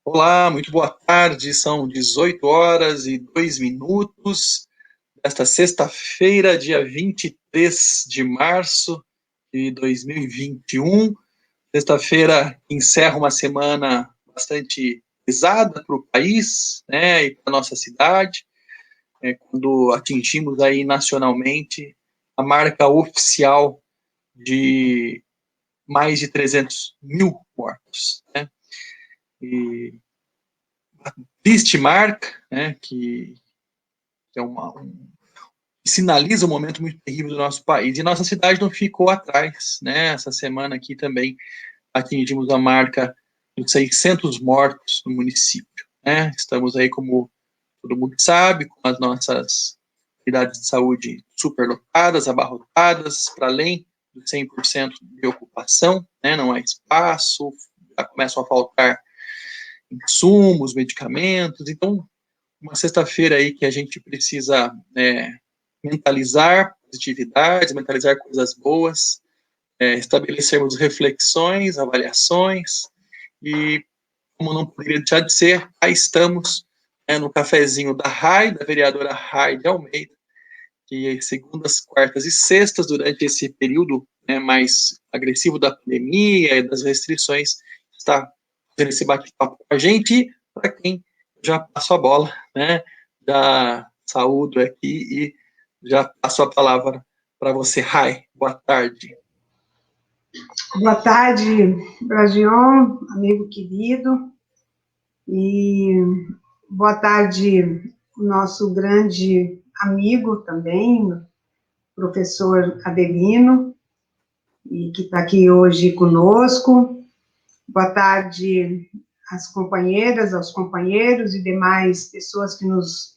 Olá, muito boa tarde. São 18h02 desta sexta-feira, dia 23 de março de 2021. Sexta-feira que encerra uma semana bastante pesada para o país, né, e para a nossa cidade, quando atingimos aí nacionalmente a marca oficial de mais de 300 mil mortos, né? E triste marca, né, que é que sinaliza um momento muito terrível do nosso país. E nossa cidade não ficou atrás, né? Essa semana aqui também atingimos a marca de 600 mortos no município, né? Estamos aí, como todo mundo sabe, com as nossas unidades de saúde superlotadas, abarrotadas, para além do 100% de ocupação, né? Não há espaço, já começam a faltar insumos, medicamentos. Então, uma sexta-feira aí que a gente precisa mentalizar positividades, mentalizar coisas boas, estabelecermos reflexões, avaliações, e, como não poderia deixar de ser, aí estamos no cafezinho da RAI, da vereadora Raide Almeida, que segundas, quartas e sextas, durante esse período mais agressivo da pandemia e das restrições, está fazendo esse bate-papo com a gente. Para quem já passo a bola, né? Já saúdo aqui e já passo a palavra para você, Rai. Boa tarde. Boa tarde, Bragion, amigo querido, e boa tarde, nosso grande amigo também, professor Adelino, e que está aqui hoje conosco. Boa tarde às companheiras, aos companheiros e demais pessoas que nos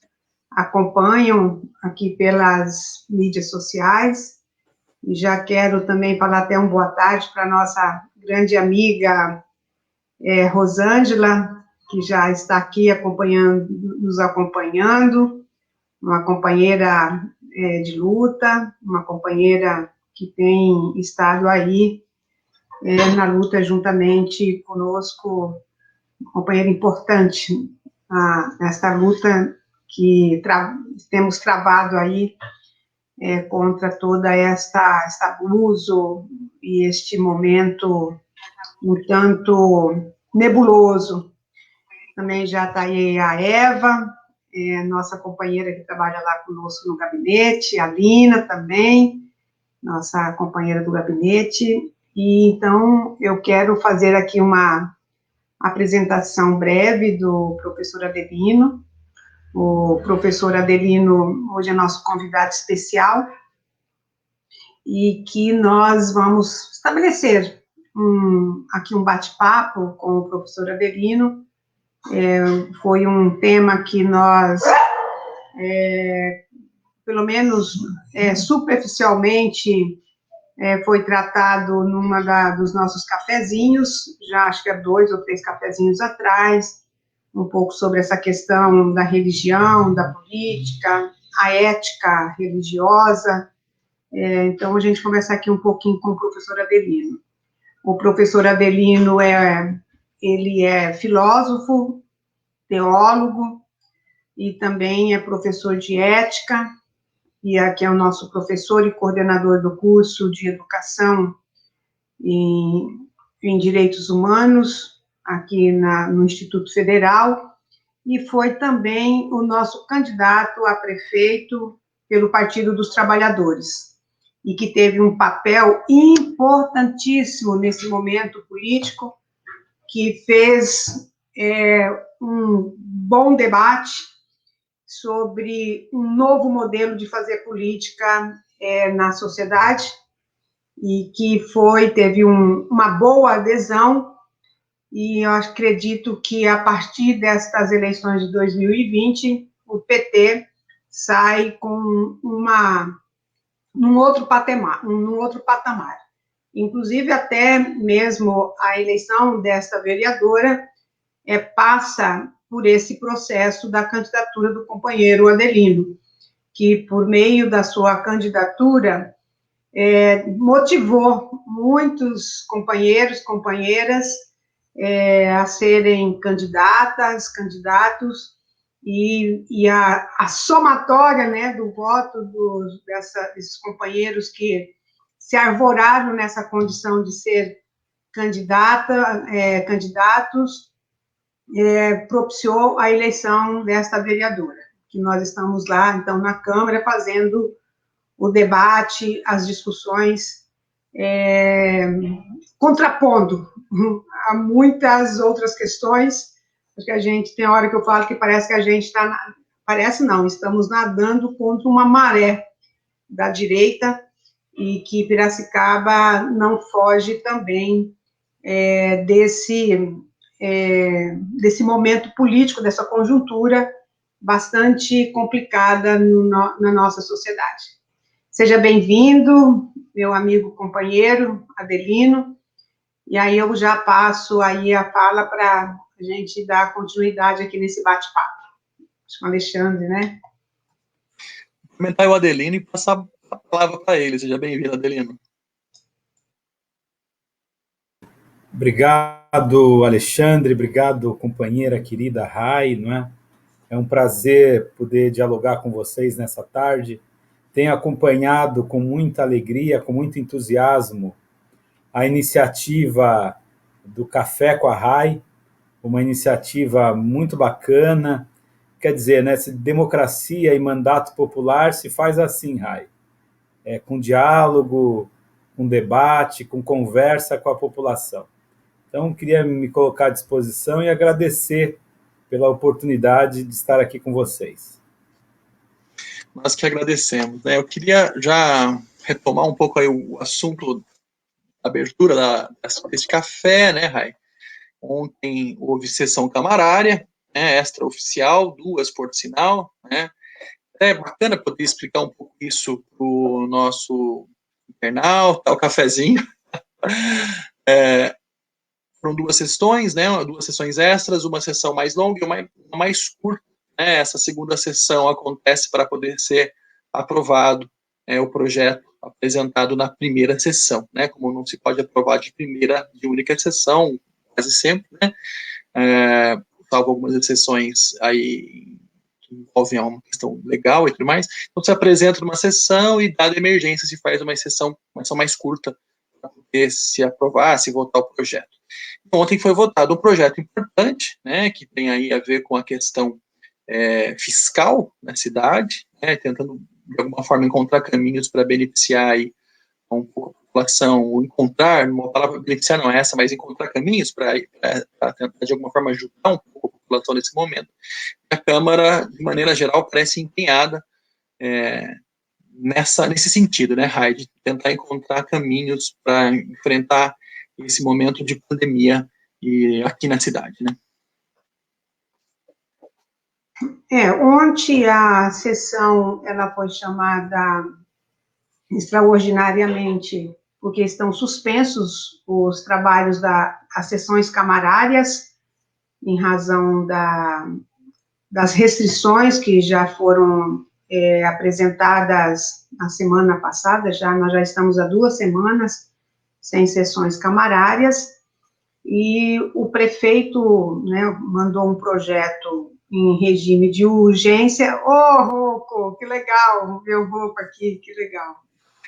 acompanham aqui pelas mídias sociais. E já quero também falar até uma boa tarde para a nossa grande amiga Rosângela, que já está aqui nos acompanhando, uma companheira de luta, uma companheira que tem estado aí na luta juntamente conosco, uma companheira importante nesta luta que temos travado aí contra toda este abuso e este momento um tanto nebuloso. Também já está aí a Eva, nossa companheira que trabalha lá conosco no gabinete, a Lina também, nossa companheira do gabinete. E então eu quero fazer aqui uma apresentação breve do professor Adelino. O professor Adelino hoje é nosso convidado especial e que nós vamos estabelecer aqui um bate-papo com o professor Adelino. Foi um tema que nós, pelo menos superficialmente, foi tratado dos nossos cafezinhos, já acho que há 2 ou 3 cafezinhos atrás, um pouco sobre essa questão da religião, da política, a ética religiosa. Então, a gente conversa aqui um pouquinho com o professor Adelino. O professor Adelino ele é filósofo, teólogo, e também é professor de ética, e aqui é o nosso professor e coordenador do curso de educação em direitos humanos, aqui no Instituto Federal, e foi também o nosso candidato a prefeito pelo Partido dos Trabalhadores, e que teve um papel importantíssimo nesse momento político, que fez um bom debate sobre um novo modelo de fazer política na sociedade, e que teve uma boa adesão, e eu acredito que a partir destas eleições de 2020, o PT sai com num outro patamar. Inclusive, até mesmo a eleição desta vereadora passa por esse processo da candidatura do companheiro Adelino, que, por meio da sua candidatura, motivou muitos companheiros, companheiras, a serem candidatas, candidatos, e a somatória, né, do voto desses companheiros que se arvoraram nessa condição de ser candidatos, propiciou a eleição desta vereadora, que nós estamos lá, então, na Câmara, fazendo o debate, as discussões, contrapondo a muitas outras questões, porque a gente, tem hora que eu falo que parece que a gente está, parece não, estamos nadando contra uma maré da direita, e que Piracicaba não foge também desse momento político, dessa conjuntura bastante complicada na nossa sociedade. Seja bem-vindo, meu amigo companheiro Adelino, e aí eu já passo aí a fala para a gente dar continuidade aqui nesse bate-papo. Acho que o Alexandre, né? Comentar o Adelino e passar a palavra para ele. Seja bem-vindo, Adelino. Obrigado, Alexandre, obrigado, companheira querida Rai, não é? É um prazer poder dialogar com vocês nessa tarde. Tenho acompanhado com muita alegria, com muito entusiasmo, a iniciativa do Café com a Rai, uma iniciativa muito bacana. Quer dizer, né, democracia e mandato popular se faz assim, Rai. Com diálogo, com debate, com conversa com a população. Então, queria me colocar à disposição e agradecer pela oportunidade de estar aqui com vocês. Nós que agradecemos, né? Eu queria já retomar um pouco aí o assunto da abertura desse café, né, Rai? Ontem houve sessão camarária, né, extraoficial, 2 por sinal, né? É bacana poder explicar um pouco isso para o nosso internauta, o cafezinho. Foram 2 sessões, né? 2 sessões extras, uma sessão mais longa e uma mais curta. Né? Essa segunda sessão acontece para poder ser aprovado o projeto apresentado na primeira sessão, né? Como não se pode aprovar de única sessão, quase sempre, né? Salvo algumas exceções aí que envolvem uma questão legal e tudo mais. Então, se apresenta numa sessão e, dada emergência, se faz uma sessão mais curta para poder se aprovar, se votar o projeto. Ontem foi votado um projeto importante, né, que tem aí a ver com a questão fiscal na cidade, né, tentando, de alguma forma, encontrar caminhos para beneficiar aí um pouco a população, ou encontrar, uma palavra beneficiar não é essa, mas encontrar caminhos para tentar, de alguma forma, ajudar um pouco a população nesse momento. A Câmara, de maneira geral, parece empenhada nesse sentido, né, Rai, de tentar encontrar caminhos para enfrentar esse momento de pandemia aqui na cidade, né? Ontem a sessão ela foi chamada extraordinariamente porque estão suspensos os trabalhos das sessões camarárias em razão das restrições que já foram apresentadas na semana passada. Nós já estamos há 2 semanas sem sessões camarárias, e o prefeito, né, mandou um projeto em regime de urgência. Rocco, que legal, ver o Rocco aqui, que legal.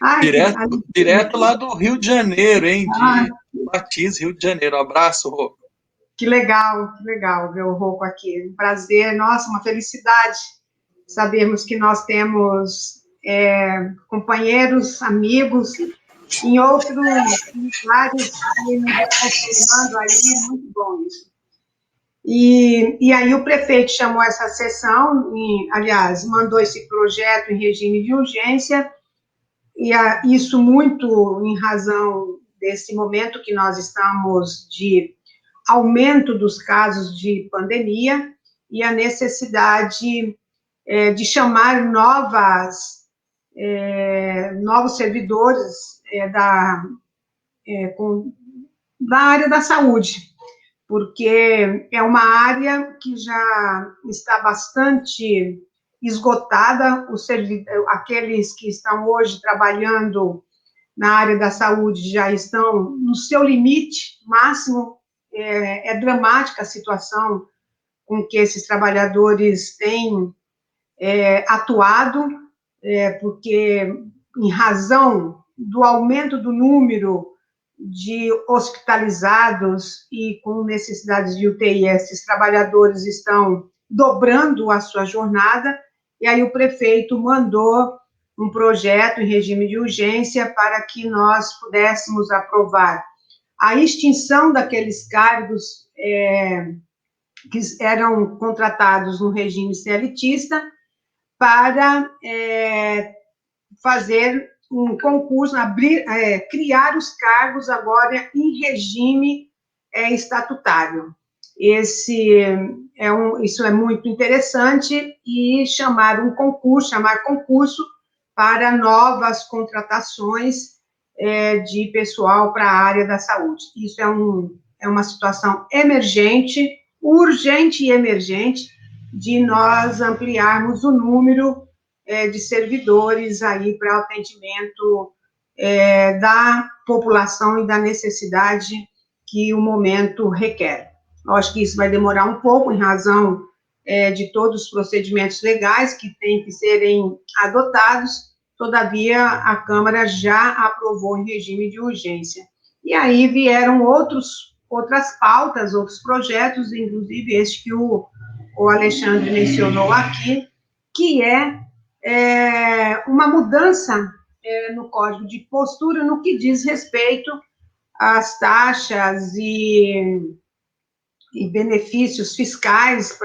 Ai, direto lá do Rio de Janeiro, hein, de Batista, Rio de Janeiro. Um abraço, Rocco. Que legal ver o Rocco aqui. Um prazer, nossa, uma felicidade sabermos que nós temos companheiros, amigos em outros lugares que nos estão aí, muito bom isso. E aí o prefeito chamou essa sessão, aliás, mandou esse projeto em regime de urgência, e isso muito em razão desse momento que nós estamos de aumento dos casos de pandemia e a necessidade de chamar novos servidores da área da saúde, porque é uma área que já está bastante esgotada. Aqueles que estão hoje trabalhando na área da saúde já estão no seu limite máximo é dramática a situação com que esses trabalhadores têm atuado, porque, em razão do aumento do número de hospitalizados e com necessidades de UTI, esses trabalhadores estão dobrando a sua jornada, e aí o prefeito mandou um projeto em regime de urgência para que nós pudéssemos aprovar a extinção daqueles cargos que eram contratados no regime CLTista para fazer um concurso, criar os cargos agora em regime estatutário. Isso é muito interessante, e chamar concurso para novas contratações de pessoal para a área da saúde. Isso é uma situação emergente, urgente e emergente, de nós ampliarmos o número de servidores aí para atendimento da população e da necessidade que o momento requer. Eu acho que isso vai demorar um pouco, em razão de todos os procedimentos legais que têm que serem adotados. Todavia, a Câmara já aprovou em regime de urgência. E aí vieram outras pautas, outros projetos, inclusive este que o Alexandre mencionou aqui, que uma mudança no Código de Postura no que diz respeito às taxas e benefícios fiscais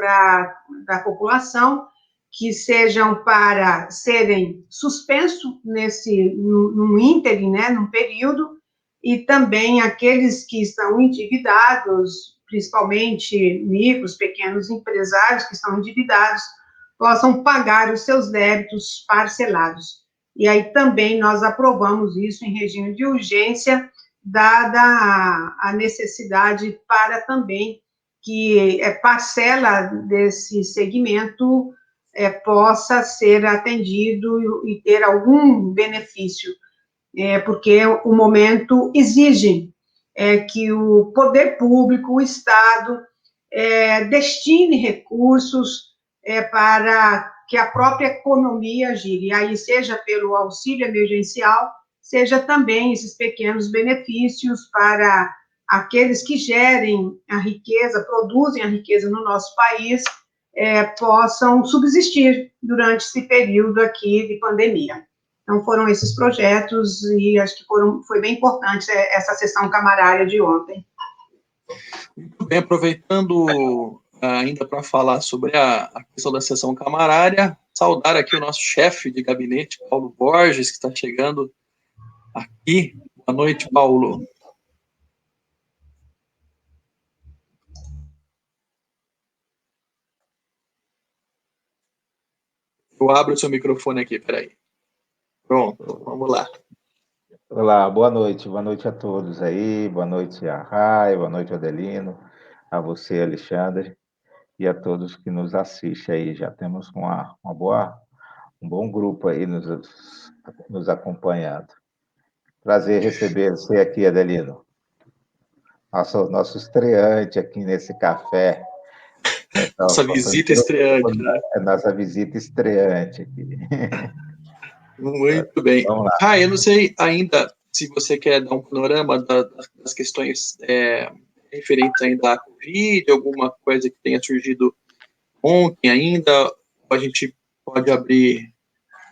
da população, que sejam para serem suspensos num ínterim, num período, e também aqueles que estão endividados, principalmente micros, pequenos empresários que estão endividados, possam pagar os seus débitos parcelados. E aí também nós aprovamos isso em regime de urgência, dada a necessidade para também que parcela desse segmento possa ser atendido e ter algum benefício, porque o momento exige que o poder público, o Estado, destine recursos para que a própria economia gire, aí seja pelo auxílio emergencial, seja também esses pequenos benefícios para aqueles que gerem a riqueza, produzem a riqueza no nosso país, possam subsistir durante esse período aqui de pandemia. Então, foram esses projetos, e acho que foi bem importante essa sessão camarária de ontem. Muito bem, aproveitando ainda para falar sobre a questão da sessão camarária, saudar aqui o nosso chefe de gabinete, Paulo Borges, que está chegando aqui. Boa noite, Paulo. Eu abro o seu microfone aqui, peraí. Pronto, vamos lá. Olá, boa noite a todos aí, boa noite a Rai, boa noite Adelino, a você, Alexandre, e a todos que nos assistem aí. Já temos um bom grupo aí nos acompanhando. Prazer receber você aqui, Adelino. Nosso estreante aqui nesse café. Nossa visita estreante, né? Nossa visita estreante aqui. Muito bem. Vamos lá. Eu não sei ainda se você quer dar um panorama das questões referentes ainda à Covid, alguma coisa que tenha surgido ontem ainda, ou a gente pode abrir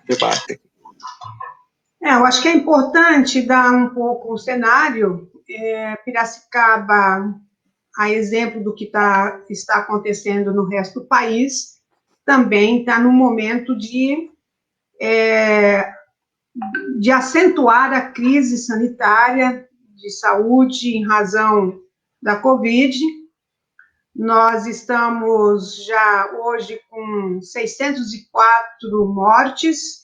debate. Eu acho que é importante dar um pouco o cenário. Piracicaba, a exemplo do que está acontecendo no resto do país, também está num momento de acentuar a crise sanitária de saúde em razão da Covid. Nós estamos já hoje com 604 mortes,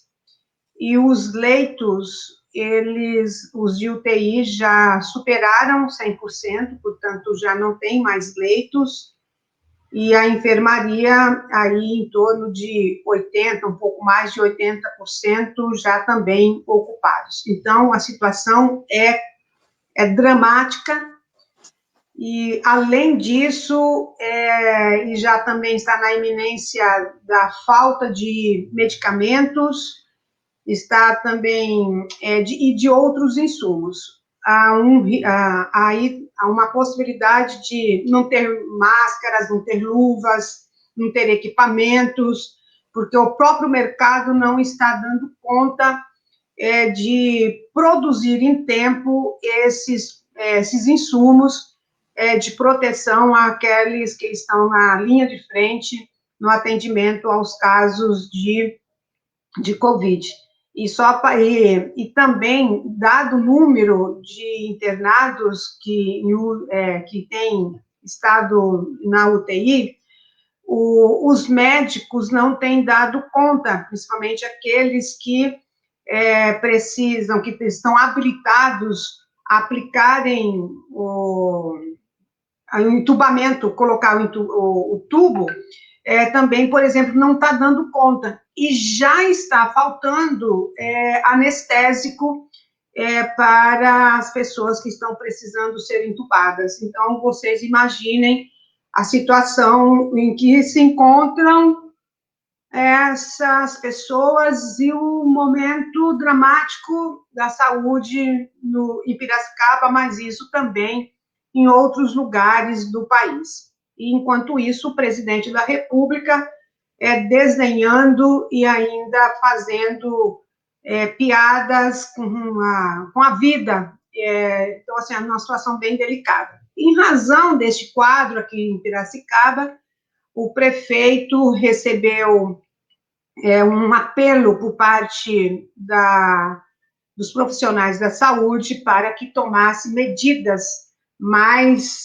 e os leitos, os de UTI já superaram 100%, portanto, já não tem mais leitos, e a enfermaria aí em torno de 80%, um pouco mais de 80% já também ocupados. Então, a situação é dramática, E, além disso, e já também está na iminência da falta de medicamentos, está também de outros insumos. Há uma possibilidade de não ter máscaras, não ter luvas, não ter equipamentos, porque o próprio mercado não está dando conta de produzir em tempo esses insumos de proteção àqueles que estão na linha de frente no atendimento aos casos de Covid. E também, dado o número de internados que têm estado na UTI, os médicos não têm dado conta, principalmente aqueles que precisam, que estão habilitados a aplicarem o entubamento, colocar o tubo, também, por exemplo, não está dando conta. E já está faltando anestésico para as pessoas que estão precisando ser entubadas. Então, vocês imaginem a situação em que se encontram essas pessoas e o momento dramático da saúde em Piracicaba, mas isso também em outros lugares do país. E, enquanto isso, o presidente da República desdenhando e ainda fazendo piadas com a vida. Então, assim, é uma situação bem delicada. Em razão deste quadro aqui em Piracicaba, o prefeito recebeu um apelo por parte dos profissionais da saúde para que tomasse medidas mais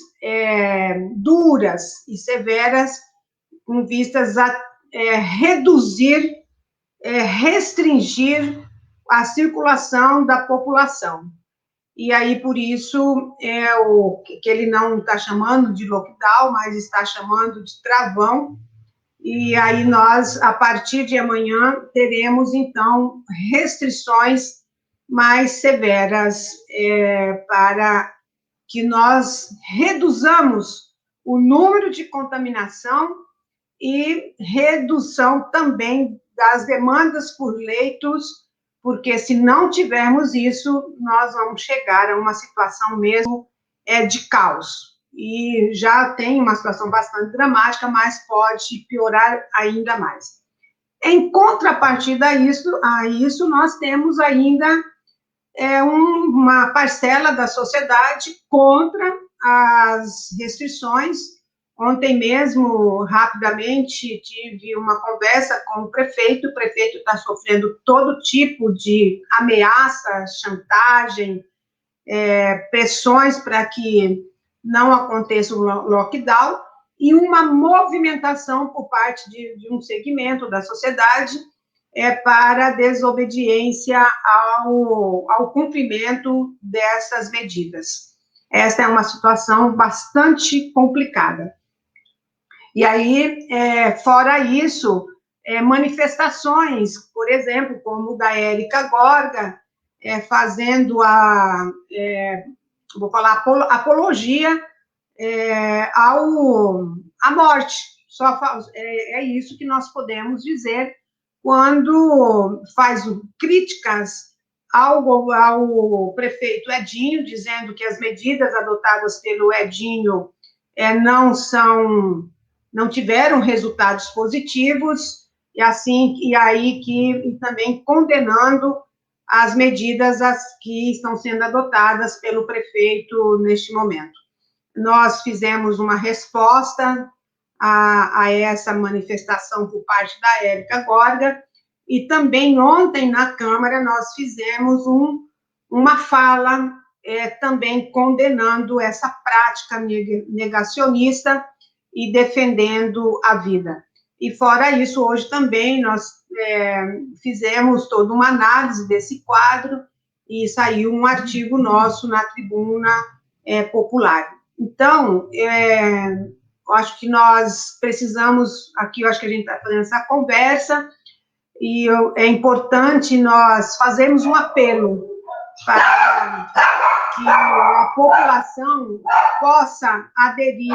duras e severas com vistas a reduzir, restringir a circulação da população. E aí, por isso, que ele não está chamando de lockdown, mas está chamando de travão. E aí nós, a partir de amanhã, teremos, então, restrições mais severas para que nós reduzamos o número de contaminação e redução também das demandas por leitos, porque se não tivermos isso, nós vamos chegar a uma situação mesmo de caos. E já tem uma situação bastante dramática, mas pode piorar ainda mais. Em contrapartida a isso, nós temos ainda uma parcela da sociedade contra as restrições. Ontem mesmo, rapidamente, tive uma conversa com o prefeito está sofrendo todo tipo de ameaça, chantagem, pressões para que não aconteça o lockdown, e uma movimentação por parte de um segmento da sociedade para desobediência ao cumprimento dessas medidas. Essa é uma situação bastante complicada. E aí, fora isso, manifestações, por exemplo, como da Érica Gorga, fazendo vou falar, apologia à morte. É isso que nós podemos dizer quando faz críticas ao prefeito Edinho, dizendo que as medidas adotadas pelo Edinho não tiveram resultados positivos, e também condenando as medidas que estão sendo adotadas pelo prefeito neste momento. Nós fizemos uma resposta a essa manifestação por parte da Érica Gorga, e também ontem na Câmara nós fizemos uma fala também condenando essa prática negacionista e defendendo a vida. E fora isso, hoje também nós fizemos toda uma análise desse quadro e saiu um artigo nosso na Tribuna Popular. Então, eu acho que nós precisamos, aqui eu acho que a gente está fazendo essa conversa, e é importante nós fazermos um apelo para que a população possa aderir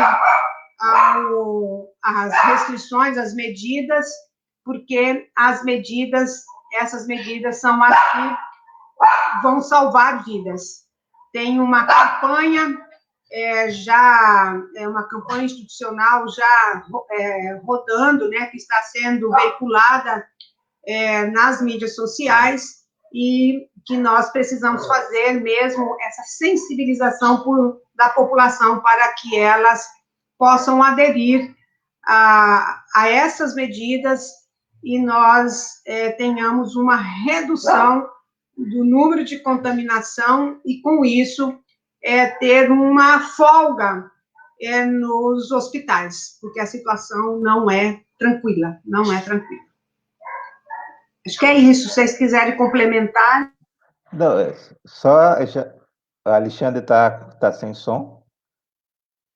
às restrições, às medidas, porque essas medidas são as que vão salvar vidas. Tem uma campanha, uma campanha institucional já rodando, né, que está sendo veiculada nas mídias sociais, e que nós precisamos fazer mesmo essa sensibilização da população para que elas possam aderir a essas medidas e nós tenhamos uma redução do número de contaminação e, com isso, ter uma folga nos hospitais, porque a situação não é tranquila, não é tranquila. Acho que é isso. Se vocês quiserem complementar. Não, só a Alexandre está sem som,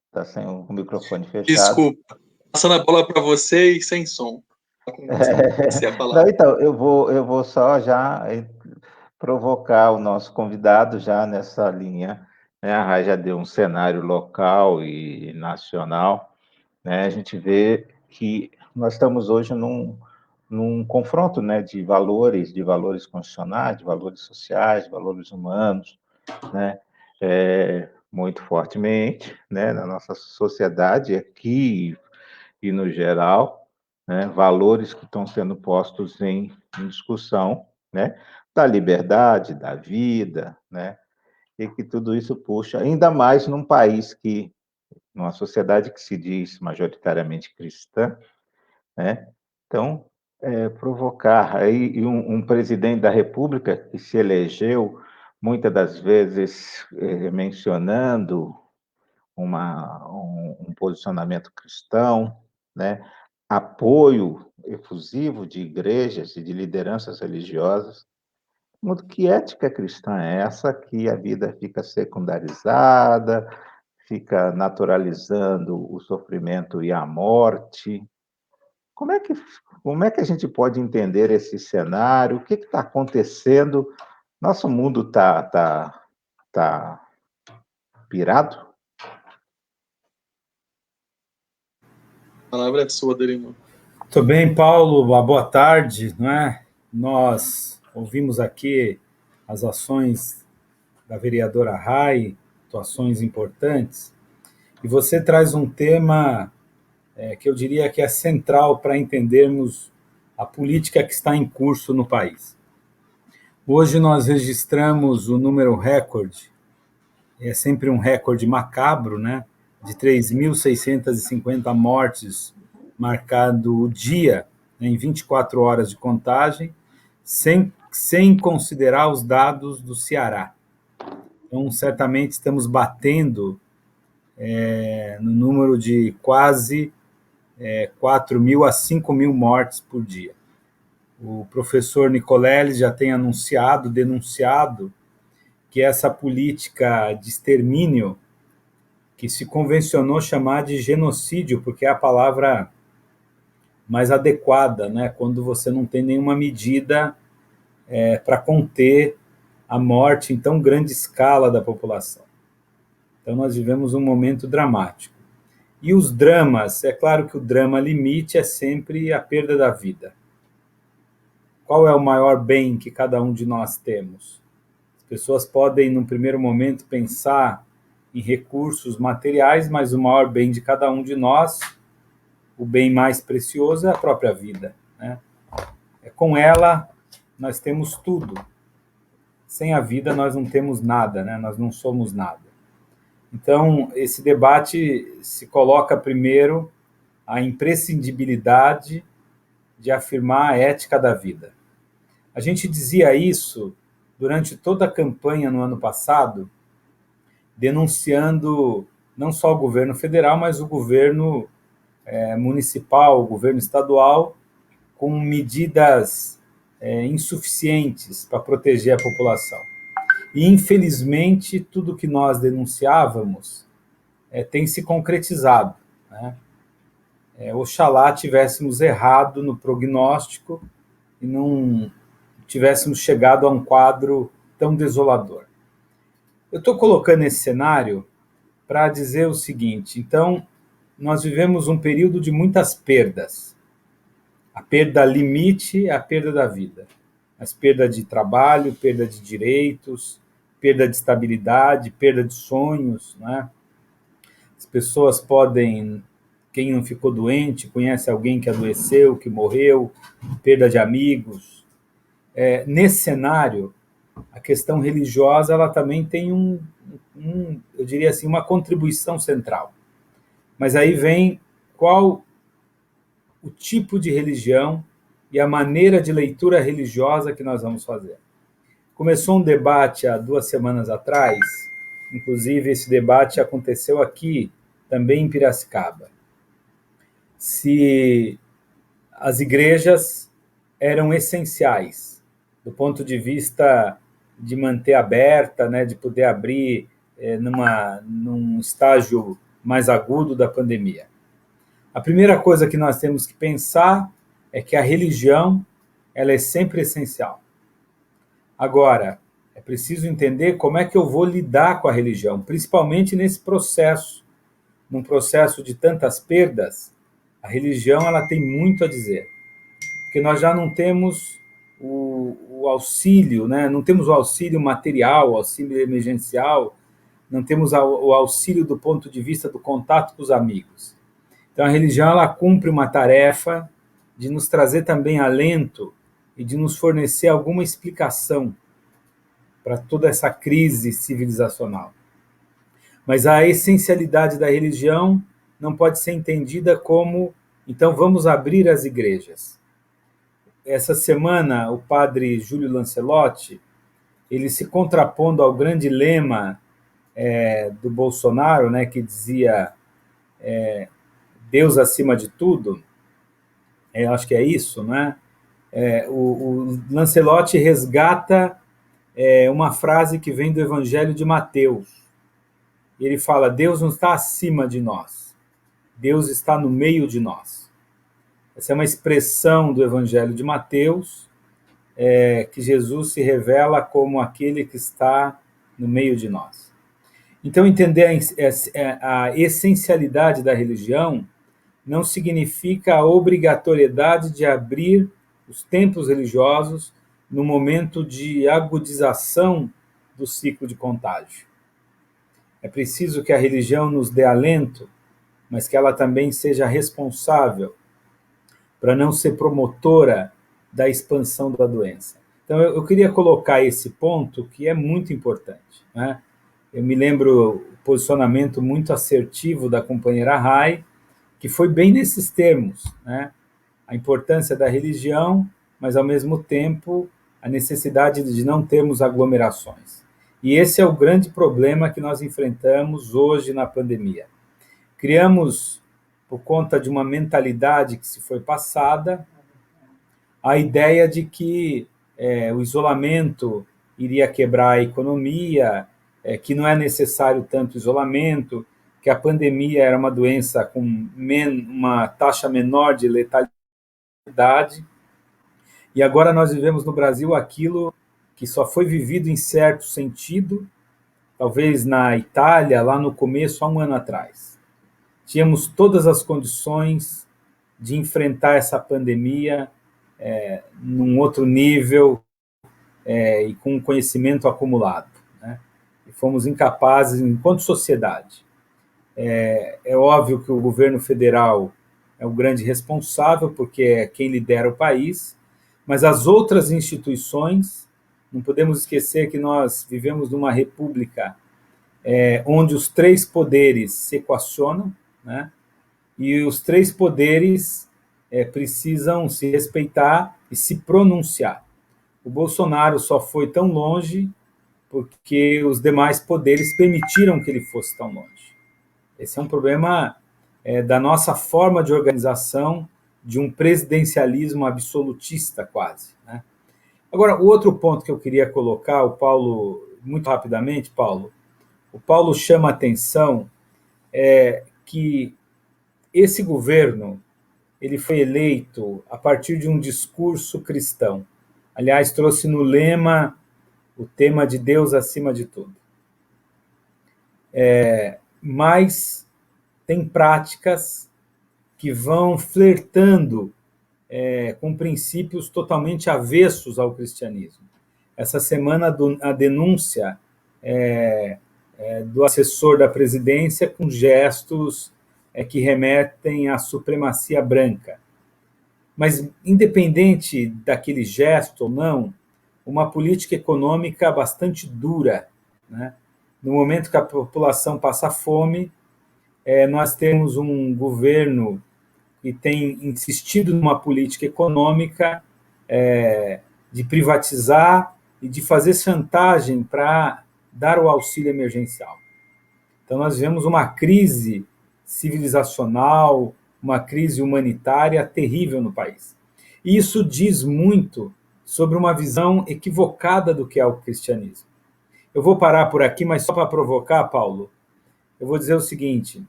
está sem o microfone fechado. Desculpa, passando a bola para você e sem som. Não, então, eu vou só já provocar o nosso convidado já nessa linha, né? A Rai já deu um cenário local e nacional, né? A gente vê que nós estamos hoje num confronto, né, de valores constitucionais, de valores sociais, de valores humanos, né, muito fortemente, né, na nossa sociedade aqui e no geral, né, valores que estão sendo postos em discussão, né, da liberdade, da vida, né, e que tudo isso puxa, ainda mais num país numa sociedade que se diz majoritariamente cristã, né, então, provocar aí um presidente da República que se elegeu, muitas das vezes mencionando um posicionamento cristão, né? Apoio efusivo de igrejas e de lideranças religiosas. Que ética cristã é essa que a vida fica secundarizada, fica naturalizando o sofrimento e a morte? Como é que a gente pode entender esse cenário? O que está acontecendo? Nosso mundo tá pirado? A palavra é sua, Adelino. Muito bem, Paulo, uma boa tarde, não é? Nós ouvimos aqui as ações da vereadora Rai, atuações importantes, e você traz um tema que eu diria que é central para entendermos a política que está em curso no país. Hoje nós registramos o número recorde, é sempre um recorde macabro, né, de 3.650 mortes marcado o dia, né, em 24 horas de contagem, sem considerar os dados do Ceará. Então, certamente estamos batendo no número de quase 4.000 a 5.000 mortes por dia. O professor Nicolelli já tem denunciado, que essa política de extermínio, que se convencionou chamar de genocídio, porque é a palavra mais adequada, né? Quando você não tem nenhuma medida para conter a morte em tão grande escala da população. Então, nós vivemos um momento dramático. E os dramas, é claro que o drama limite é sempre a perda da vida. Qual é o maior bem que cada um de nós temos? As pessoas podem, num primeiro momento, pensar em recursos materiais, mas o maior bem de cada um de nós, o bem mais precioso, é a própria vida, né? Com ela, nós temos tudo. Sem a vida, nós não temos nada, né? Nós não somos nada. Então, esse debate se coloca primeiro a imprescindibilidade de afirmar a ética da vida. A gente dizia isso durante toda a campanha no ano passado, denunciando não só o governo federal, mas o governo municipal, o governo estadual, com medidas insuficientes para proteger a população. E, infelizmente, tudo que nós denunciávamos tem se concretizado, né? Oxalá tivéssemos errado no prognóstico e não tivéssemos chegado a um quadro tão desolador. Eu estou colocando esse cenário para dizer o seguinte: então, nós vivemos um período de muitas perdas. A perda limite é a perda da vida. Mas perda de trabalho, perda de direitos, perda de estabilidade, perda de sonhos, né? As pessoas podem, quem não ficou doente, conhece alguém que adoeceu, que morreu, perda de amigos. Nesse cenário, a questão religiosa ela também tem eu diria assim, uma contribuição central. Mas aí vem qual o tipo de religião e a maneira de leitura religiosa que nós vamos fazer. Começou um debate há 2 semanas atrás, inclusive esse debate aconteceu aqui, também em Piracicaba. Se as igrejas eram essenciais, do ponto de vista de manter aberta, né, de poder abrir num estágio mais agudo da pandemia. A primeira coisa que nós temos que pensar é que a religião ela é sempre essencial. Agora, é preciso entender como é que eu vou lidar com a religião, principalmente nesse processo, num processo de tantas perdas. A religião ela tem muito a dizer, porque nós já não temos o auxílio, né? Não temos o auxílio material, o auxílio emergencial, não temos o auxílio do ponto de vista do contato com os amigos. Então, a religião ela cumpre uma tarefa de nos trazer também alento e de nos fornecer alguma explicação para toda essa crise civilizacional. Mas a essencialidade da religião não pode ser entendida como, então vamos abrir as igrejas. Essa semana, o padre Júlio Lancelotti, ele se contrapondo ao grande lema do Bolsonaro, né, que dizia Deus acima de tudo, acho que é isso, né? O Lancelotti resgata uma frase que vem do Evangelho de Mateus. Ele fala: Deus não está acima de nós, Deus está no meio de nós. Essa é uma expressão do Evangelho de Mateus, que Jesus se revela como aquele que está no meio de nós. Então, entender a essencialidade da religião não significa a obrigatoriedade de abrir os templos religiosos no momento de agudização do ciclo de contágio. É preciso que a religião nos dê alento, mas que ela também seja responsável para não ser promotora da expansão da doença. Então, eu queria colocar esse ponto que é muito importante, né? Eu me lembro o posicionamento muito assertivo da companheira Rai, que foi bem nesses termos, né? A importância da religião, mas ao mesmo tempo a necessidade de não termos aglomerações. E esse é o grande problema que nós enfrentamos hoje na pandemia. Criamos, por conta de uma mentalidade que se foi passada, a ideia de que o isolamento iria quebrar a economia, que não é necessário tanto isolamento, que a pandemia era uma doença com uma taxa menor de letalidade. E agora nós vivemos no Brasil aquilo que só foi vivido em certo sentido, talvez na Itália, lá no começo, há 1 ano atrás. Tínhamos todas as condições de enfrentar essa pandemia num outro nível e com conhecimento acumulado, né? E fomos incapazes, enquanto sociedade. É óbvio que o governo federal é o grande responsável, porque é quem lidera o país, mas as outras instituições, não podemos esquecer que nós vivemos numa república onde os 3 poderes se equacionam, né? E os 3 poderes precisam se respeitar e se pronunciar. O Bolsonaro só foi tão longe porque os demais poderes permitiram que ele fosse tão longe. Esse é um problema da nossa forma de organização, de um presidencialismo absolutista quase, né? Agora, o outro ponto que eu queria colocar, o Paulo, muito rapidamente, Paulo, o Paulo chama a atenção que esse governo ele foi eleito a partir de um discurso cristão. Aliás, trouxe no lema o tema de Deus acima de tudo. mais tem práticas que vão flertando com princípios totalmente avessos ao cristianismo. Essa semana, a denúncia do assessor da presidência com gestos que remetem à supremacia branca. Mas, independente daquele gesto ou não, uma política econômica bastante dura, né? No momento que a população passa fome, nós temos um governo que tem insistido numa política econômica de privatizar e de fazer chantagem para dar o auxílio emergencial. Então, nós vemos uma crise civilizacional, uma crise humanitária terrível no país. E isso diz muito sobre uma visão equivocada do que é o cristianismo. Eu vou parar por aqui, mas só para provocar, Paulo, eu vou dizer o seguinte: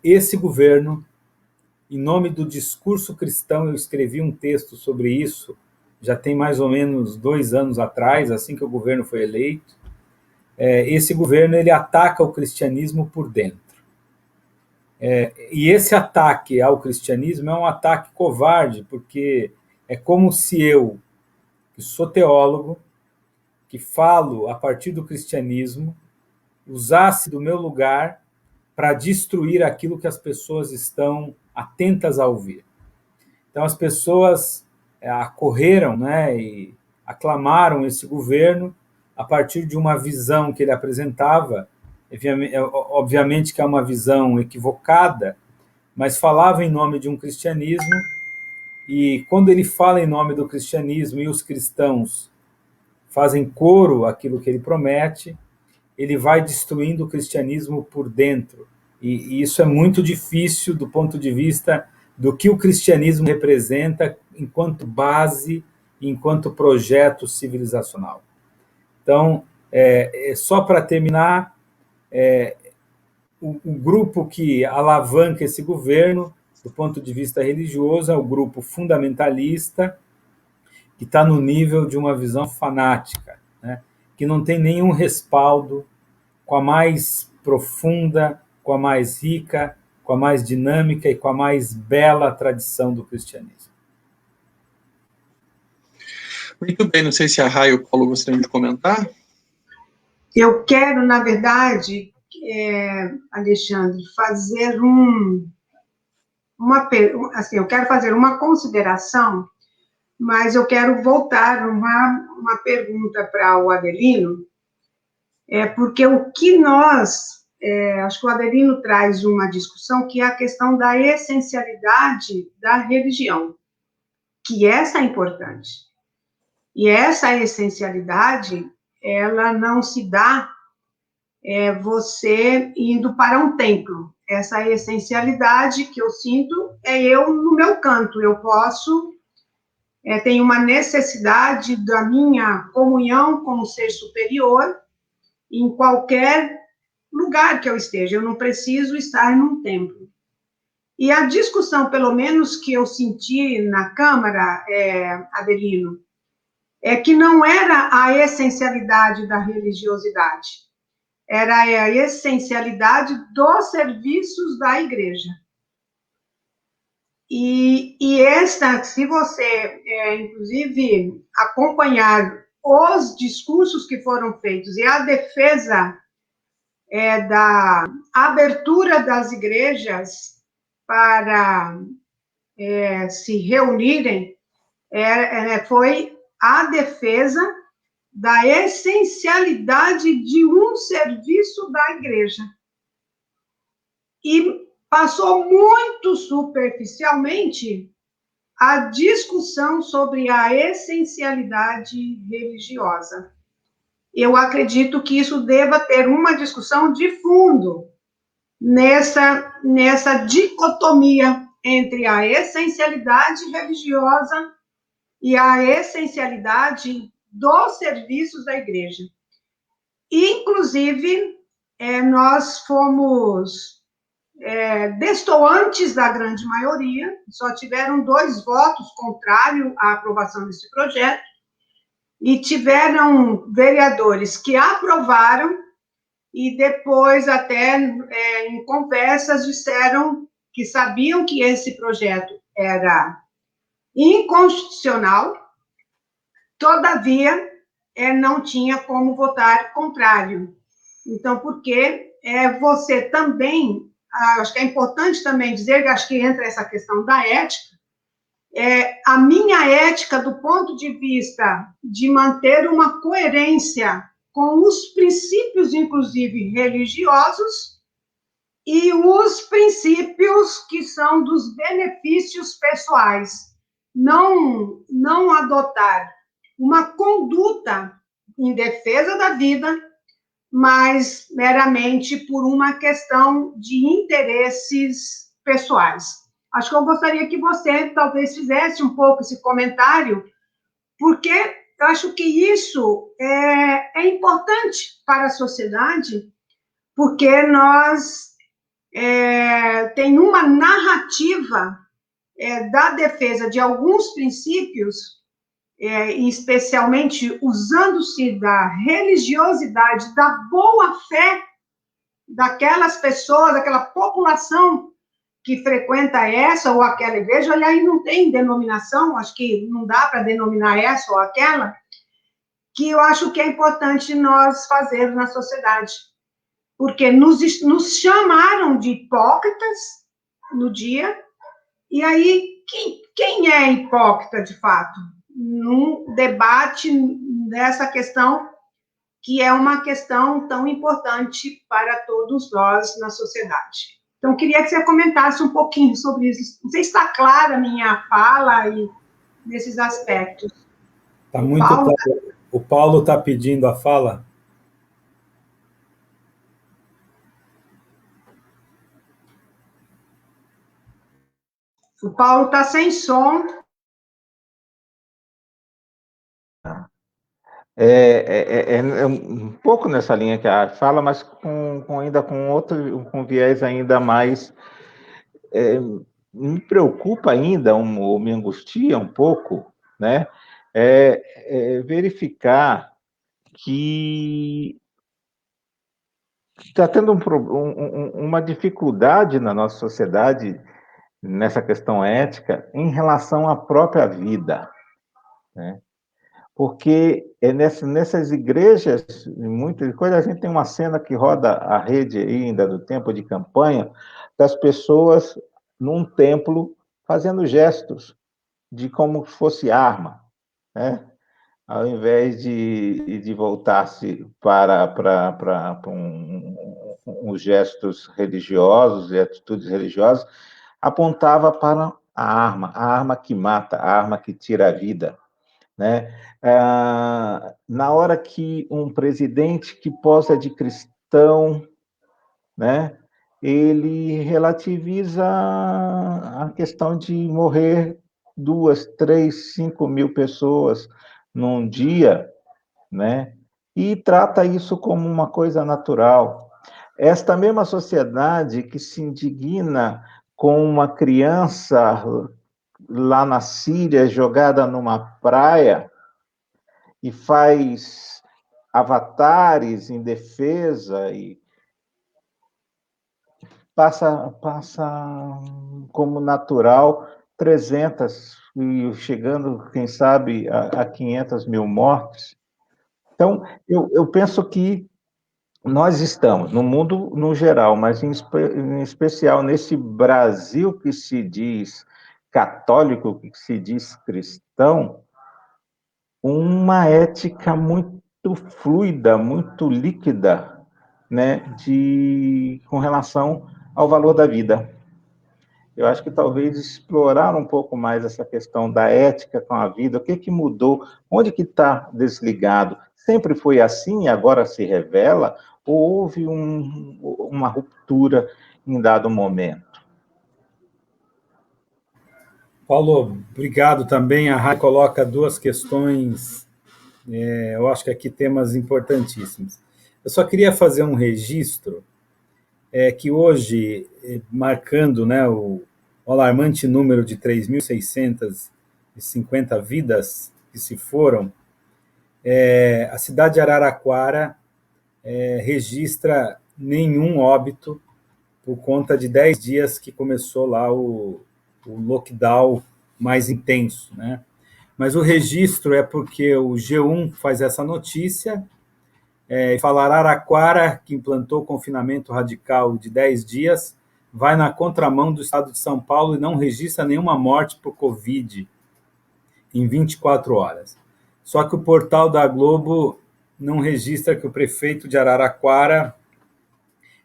esse governo, em nome do discurso cristão, eu escrevi um texto sobre isso, já tem mais ou menos 2 anos atrás, assim que o governo foi eleito. Esse governo, ele ataca o cristianismo por dentro. E esse ataque ao cristianismo é um ataque covarde, porque é como se eu, que sou teólogo, que falo a partir do cristianismo, usasse do meu lugar para destruir aquilo que as pessoas estão atentas a ouvir. Então, as pessoas acorreram, né, e aclamaram esse governo a partir de uma visão que ele apresentava, obviamente que é uma visão equivocada, mas falava em nome de um cristianismo, e quando ele fala em nome do cristianismo e os cristãos fazem coro àquilo que ele promete, ele vai destruindo o cristianismo por dentro. E isso é muito difícil do ponto de vista do que o cristianismo representa enquanto base, enquanto projeto civilizacional. Então, só para terminar, o grupo que alavanca esse governo, do ponto de vista religioso, é o grupo fundamentalista, que está no nível de uma visão fanática, né? Que não tem nenhum respaldo com a mais profunda, com a mais rica, com a mais dinâmica e com a mais bela tradição do cristianismo. Muito bem, não sei se a Rai ou o Paulo gostariam de comentar. Eu quero, na verdade, Alexandre, fazer eu quero fazer uma consideração, mas eu quero voltar uma pergunta para o Adelino, porque o que acho que o Adelino traz uma discussão que é a questão da essencialidade da religião, que essa é importante. E essa essencialidade, ela não se dá você indo para um templo. Essa essencialidade que eu sinto é eu no meu canto. Eu posso, tenho uma necessidade da minha comunhão com o ser superior em qualquer lugar que eu esteja. Eu não preciso estar num templo. E a discussão, pelo menos que eu senti na Câmara, Adelino, é que não era a essencialidade da religiosidade, era a essencialidade dos serviços da igreja. E se você, inclusive, acompanhar os discursos que foram feitos e a defesa da abertura das igrejas para se reunirem, foi a defesa da essencialidade de um serviço da igreja. E passou muito superficialmente a discussão sobre a essencialidade religiosa. Eu acredito que isso deva ter uma discussão de fundo nessa dicotomia entre a essencialidade religiosa e a essencialidade dos serviços da igreja. Inclusive, nós fomos destoantes da grande maioria, só tiveram 2 votos contrários à aprovação desse projeto, e tiveram vereadores que aprovaram e depois, até em conversas, disseram que sabiam que esse projeto era inconstitucional, todavia, não tinha como votar contrário. Então, porque você também, acho que é importante também dizer, que acho que entra essa questão da ética, a minha ética do ponto de vista de manter uma coerência com os princípios, inclusive religiosos, e os princípios que são dos benefícios pessoais. Não adotar uma conduta em defesa da vida, mas meramente por uma questão de interesses pessoais. Acho que eu gostaria que você talvez fizesse um pouco esse comentário, porque eu acho que isso é importante para a sociedade, porque nós tem uma narrativa da defesa de alguns princípios, especialmente usando-se da religiosidade, da boa-fé daquelas pessoas, daquela população que frequenta essa ou aquela igreja. Aliás, não tem denominação, acho que não dá para denominar essa ou aquela, que eu acho que é importante nós fazermos na sociedade. Porque nos chamaram de hipócritas no dia, e aí, quem é hipócrita, de fato? Num debate dessa questão, que é uma questão tão importante para todos nós na sociedade. Então, queria que você comentasse um pouquinho sobre isso. Não sei se está clara a minha fala e nesses aspectos. Está muito claro. O Paulo está pedindo a fala. O Paulo está sem som. Um pouco nessa linha que a fala, mas ainda com outro, com viés ainda mais. Me preocupa ainda, ou me angustia um pouco, né? Verificar que está tendo uma dificuldade na nossa sociedade nessa questão ética em relação à própria vida, né? Porque nessas igrejas, muitas coisas, a gente tem uma cena que roda a rede ainda do tempo de campanha, das pessoas num templo fazendo gestos de como fosse arma, né? Ao invés de voltar-se para uns gestos religiosos e atitudes religiosas, apontava para a arma que mata, a arma que tira a vida, né? Na hora que um presidente que posa de cristão, né, ele relativiza a questão de morrer 2, 3, 5 mil pessoas num dia, né, e trata isso como uma coisa natural. Esta mesma sociedade que se indigna com uma criança lá na Síria jogada numa praia e faz avatares em defesa e passa como natural 300 e chegando, quem sabe, a 500 mil mortes. Então, eu penso que nós estamos, no mundo no geral, mas em especial nesse Brasil que se diz católico, que se diz cristão, uma ética muito fluida, muito líquida, né, com relação ao valor da vida. Eu acho que talvez explorar um pouco mais essa questão da ética com a vida, o que mudou, onde que está desligado? Sempre foi assim e agora se revela? Ou houve uma ruptura em dado momento? Paulo, obrigado também. A Rai coloca duas questões, eu acho que aqui temas importantíssimos. Eu só queria fazer um registro, que hoje, marcando, né, o alarmante número de 3.650 vidas que se foram, a cidade de Araraquara registra nenhum óbito por conta de 10 dias que começou lá o lockdown mais intenso, né? Mas o registro é porque o G1 faz essa notícia, e fala: Araraquara, que implantou confinamento radical de 10 dias, vai na contramão do estado de São Paulo e não registra nenhuma morte por Covid em 24 horas. Só que o portal da Globo não registra que o prefeito de Araraquara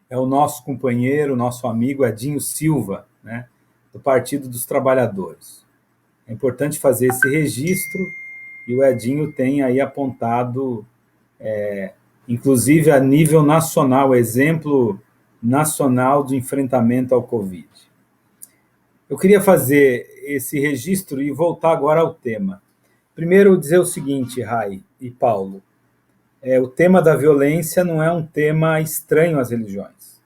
é o nosso companheiro, nosso amigo Edinho Silva, né, do Partido dos Trabalhadores. É importante fazer esse registro, e o Edinho tem aí apontado, inclusive a nível nacional, exemplo nacional de enfrentamento ao Covid. Eu queria fazer esse registro e voltar agora ao tema. Primeiro, dizer o seguinte, Rai e Paulo: o tema da violência não é um tema estranho às religiões.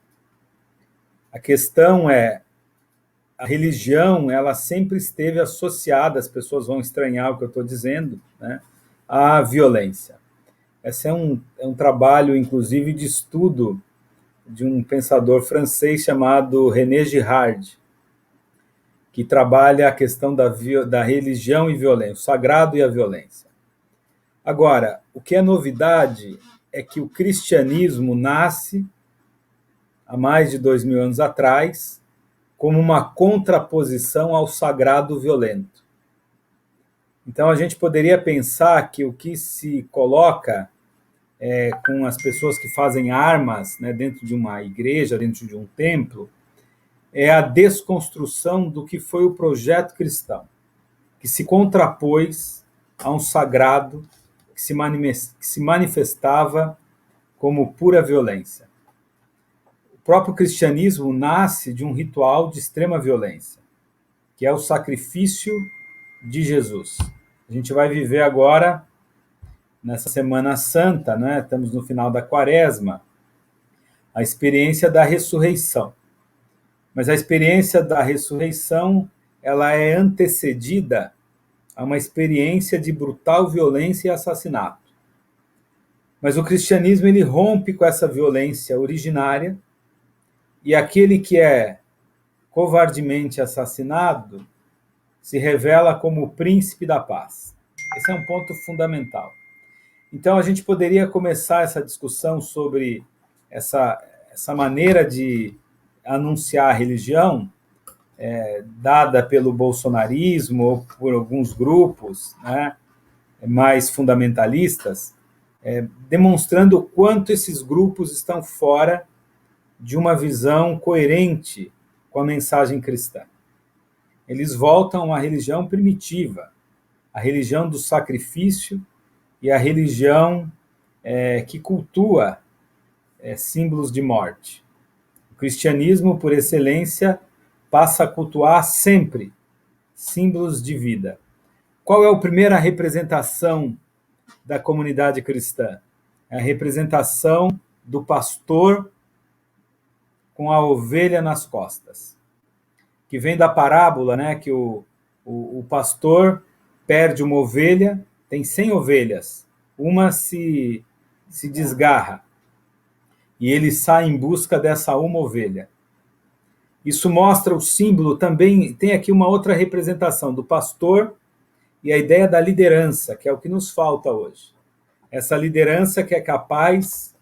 A questão é, a religião, ela sempre esteve associada, as pessoas vão estranhar o que eu estou dizendo, né, à violência. Esse é um trabalho, inclusive, de estudo de um pensador francês chamado René Girard, que trabalha a questão da religião e violência, o sagrado e a violência. Agora, o que é novidade é que o cristianismo nasce há mais de 2000 anos atrás como uma contraposição ao sagrado violento. Então, a gente poderia pensar que o que se coloca com as pessoas que fazem armas, né, dentro de uma igreja, dentro de um templo, é a desconstrução do que foi o projeto cristão, que se contrapôs a um sagrado que se manifestava como pura violência. O próprio cristianismo nasce de um ritual de extrema violência, que é o sacrifício de Jesus. A gente vai viver agora, nessa Semana Santa, né? Estamos no final da Quaresma, a experiência da ressurreição. Mas a experiência da ressurreição, ela é antecedida a uma experiência de brutal violência e assassinato. Mas o cristianismo, ele rompe com essa violência originária, e aquele que é covardemente assassinado se revela como o príncipe da paz. Esse é um ponto fundamental. Então, a gente poderia começar essa discussão sobre essa maneira de anunciar a religião, dada pelo bolsonarismo ou por alguns grupos, né, mais fundamentalistas, demonstrando o quanto esses grupos estão fora de uma visão coerente com a mensagem cristã. Eles voltam à religião primitiva, a religião do sacrifício e a religião que cultua símbolos de morte. O cristianismo, por excelência, passa a cultuar sempre símbolos de vida. Qual é a primeira representação da comunidade cristã? É a representação do pastor com a ovelha nas costas, que vem da parábola, né, que o pastor perde uma ovelha, tem 100 ovelhas, uma se desgarra, e ele sai em busca dessa uma ovelha. Isso mostra o símbolo também, tem aqui uma outra representação do pastor e a ideia da liderança, que é o que nos falta hoje. Essa liderança que é capaz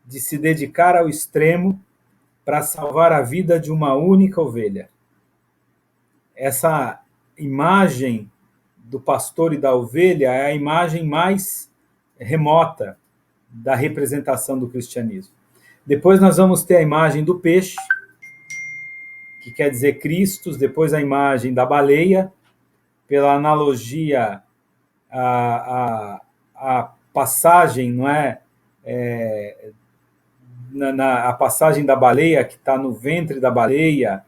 de se dedicar ao extremo para salvar a vida de uma única ovelha. Essa imagem do pastor e da ovelha é a imagem mais remota da representação do cristianismo. Depois nós vamos ter a imagem do peixe, que quer dizer Cristo, depois a imagem da baleia, pela analogia a passagem, não é? A passagem da baleia, que está no ventre da baleia,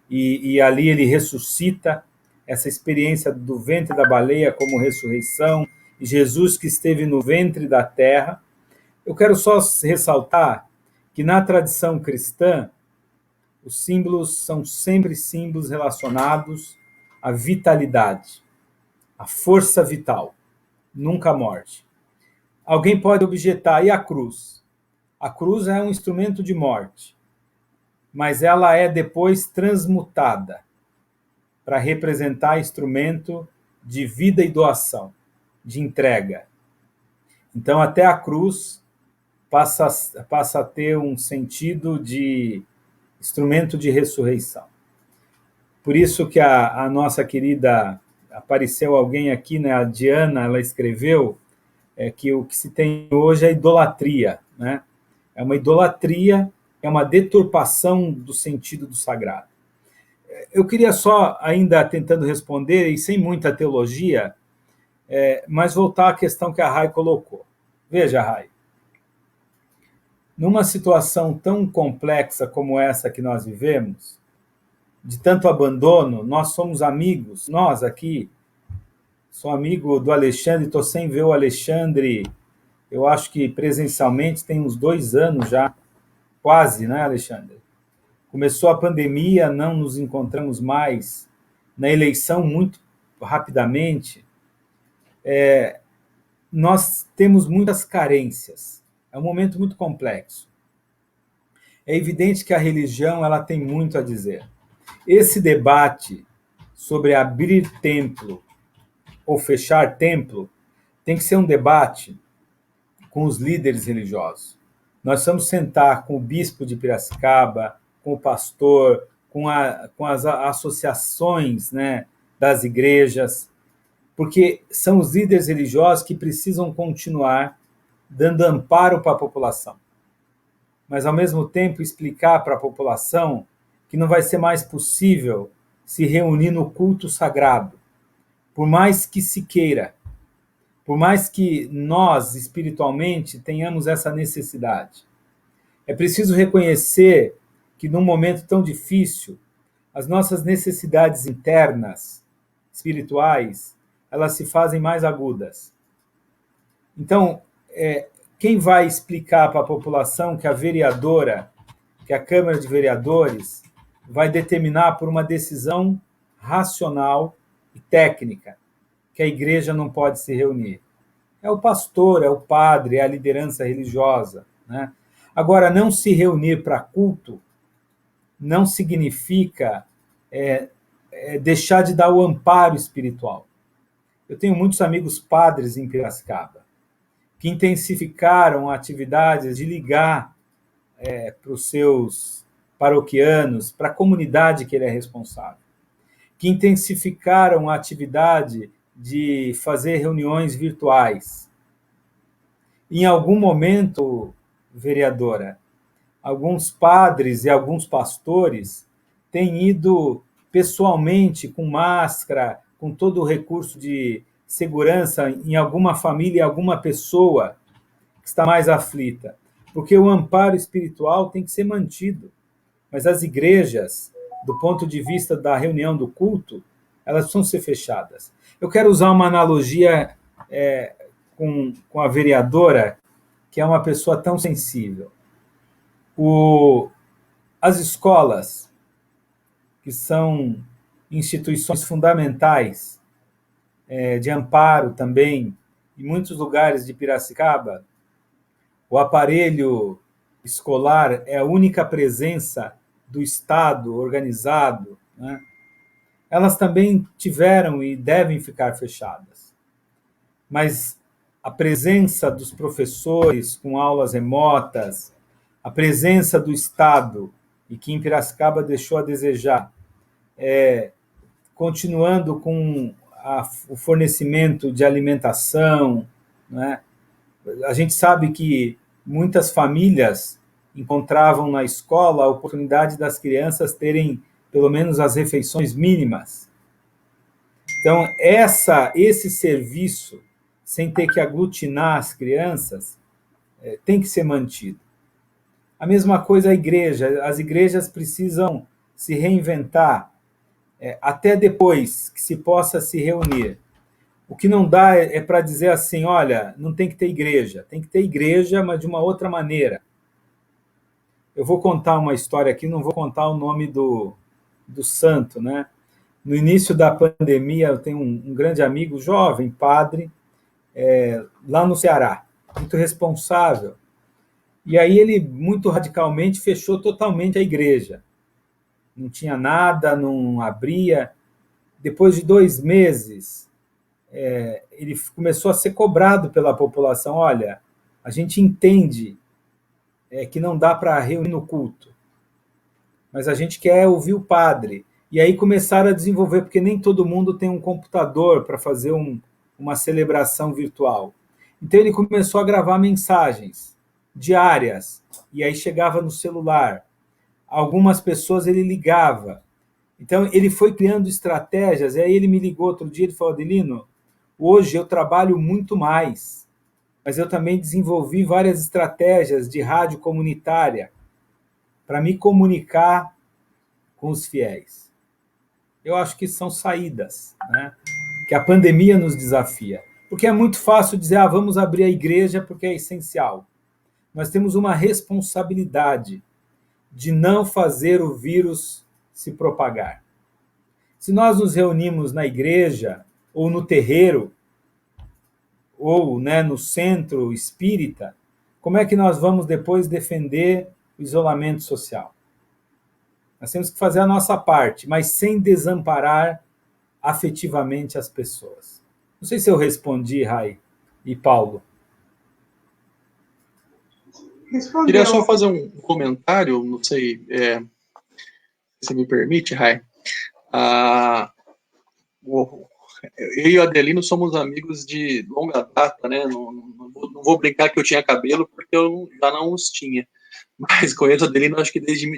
e ali ele ressuscita, essa experiência do ventre da baleia como ressurreição, e Jesus que esteve no ventre da terra. Eu quero só ressaltar que na tradição cristã, os símbolos são sempre símbolos relacionados à vitalidade, à força vital, nunca a morte. Alguém pode objetar, e a cruz? A cruz é um instrumento de morte, mas ela é depois transmutada para representar instrumento de vida e doação, de entrega. Então, até a cruz passa a ter um sentido de instrumento de ressurreição. Por isso que a nossa querida, apareceu alguém aqui, né, a Diana, ela escreveu que o que se tem hoje é idolatria, né? É uma idolatria, é uma deturpação do sentido do sagrado. Eu queria só, ainda tentando responder, e sem muita teologia, mas voltar à questão que a Rai colocou. Veja, Rai, numa situação tão complexa como essa que nós vivemos, de tanto abandono, nós somos amigos, nós aqui, sou amigo do Alexandre, estou sem ver o Alexandre, eu acho que presencialmente tem uns 2 anos já, quase, né, Alexandre? Começou a pandemia, não nos encontramos mais, na eleição muito rapidamente, nós temos muitas carências, é um momento muito complexo. É evidente que a religião ela tem muito a dizer. Esse debate sobre abrir templo ou fechar templo tem que ser um debate com os líderes religiosos. Nós vamos sentar com o bispo de Piracicaba, com o pastor, com as associações, né, das igrejas, porque são os líderes religiosos que precisam continuar dando amparo para a população. Mas, ao mesmo tempo, explicar para a população que não vai ser mais possível se reunir no culto sagrado, por mais que se queira, por mais que nós, espiritualmente, tenhamos essa necessidade. É preciso reconhecer que, num momento tão difícil, as nossas necessidades internas, espirituais, elas se fazem mais agudas. Então, quem vai explicar para a população que a vereadora, que a Câmara de Vereadores vai determinar por uma decisão racional e técnica que a igreja não pode se reunir? É o pastor, é o padre, é a liderança religiosa, né? Agora, não se reunir para culto não significa deixar de dar o amparo espiritual. Eu tenho muitos amigos padres em Piracicaba que intensificaram atividades de ligar para os seus paroquianos, para a comunidade que ele é responsável, que intensificaram a atividade de fazer reuniões virtuais. Em algum momento, vereadora, alguns padres e alguns pastores têm ido pessoalmente com máscara, com todo o recurso de segurança em alguma família, alguma pessoa que está mais aflita, porque o amparo espiritual tem que ser mantido. Mas as igrejas, do ponto de vista da reunião do culto, elas precisam ser fechadas. Eu quero usar uma analogia com a vereadora, que é uma pessoa tão sensível. As escolas, que são instituições fundamentais de amparo também, em muitos lugares de Piracicaba, o aparelho escolar é a única presença do Estado organizado, né? Elas também tiveram e devem ficar fechadas. Mas a presença dos professores com aulas remotas, a presença do Estado, e que em Piracicaba deixou a desejar, continuando com o fornecimento de alimentação, né? A gente sabe que muitas famílias encontravam na escola a oportunidade das crianças terem pelo menos as refeições mínimas. Então, esse serviço, sem ter que aglutinar as crianças, tem que ser mantido. A mesma coisa a igreja. As igrejas precisam se reinventar até depois que se possa se reunir. O que não dá é para dizer assim, olha, não tem que ter igreja. Tem que ter igreja, mas de uma outra maneira. Eu vou contar uma história aqui, não vou contar o nome do santo, né? No início da pandemia, eu tenho um grande amigo, jovem, padre, lá no Ceará, muito responsável. E aí ele, muito radicalmente, fechou totalmente a igreja. Não tinha nada, não abria. Depois de 2 meses, ele começou a ser cobrado pela população. Olha, a gente entende que não dá para reunir no culto, mas a gente quer ouvir o padre. E aí começaram a desenvolver, porque nem todo mundo tem um computador para fazer uma celebração virtual. Então ele começou a gravar mensagens diárias, e aí chegava no celular. Algumas pessoas ele ligava. Então ele foi criando estratégias, e aí ele me ligou outro dia e falou: Adelino, hoje eu trabalho muito mais, mas eu também desenvolvi várias estratégias de rádio comunitária para me comunicar com os fiéis. Eu acho que são saídas, né? Que a pandemia nos desafia. Porque é muito fácil dizer, vamos abrir a igreja porque é essencial. Nós temos uma responsabilidade de não fazer o vírus se propagar. Se nós nos reunimos na igreja, ou no terreiro, ou, né, no centro espírita, como é que nós vamos depois defender o isolamento social? Nós temos que fazer a nossa parte, mas sem desamparar afetivamente as pessoas. Não sei se eu respondi, Rai e Paulo. Respondeu. Queria só fazer um comentário, não sei se me permite, Rai. Eu e o Adelino somos amigos de longa data, né? Não vou brincar que eu tinha cabelo, porque eu já não os tinha. Mas conheço o Adelino, acho que desde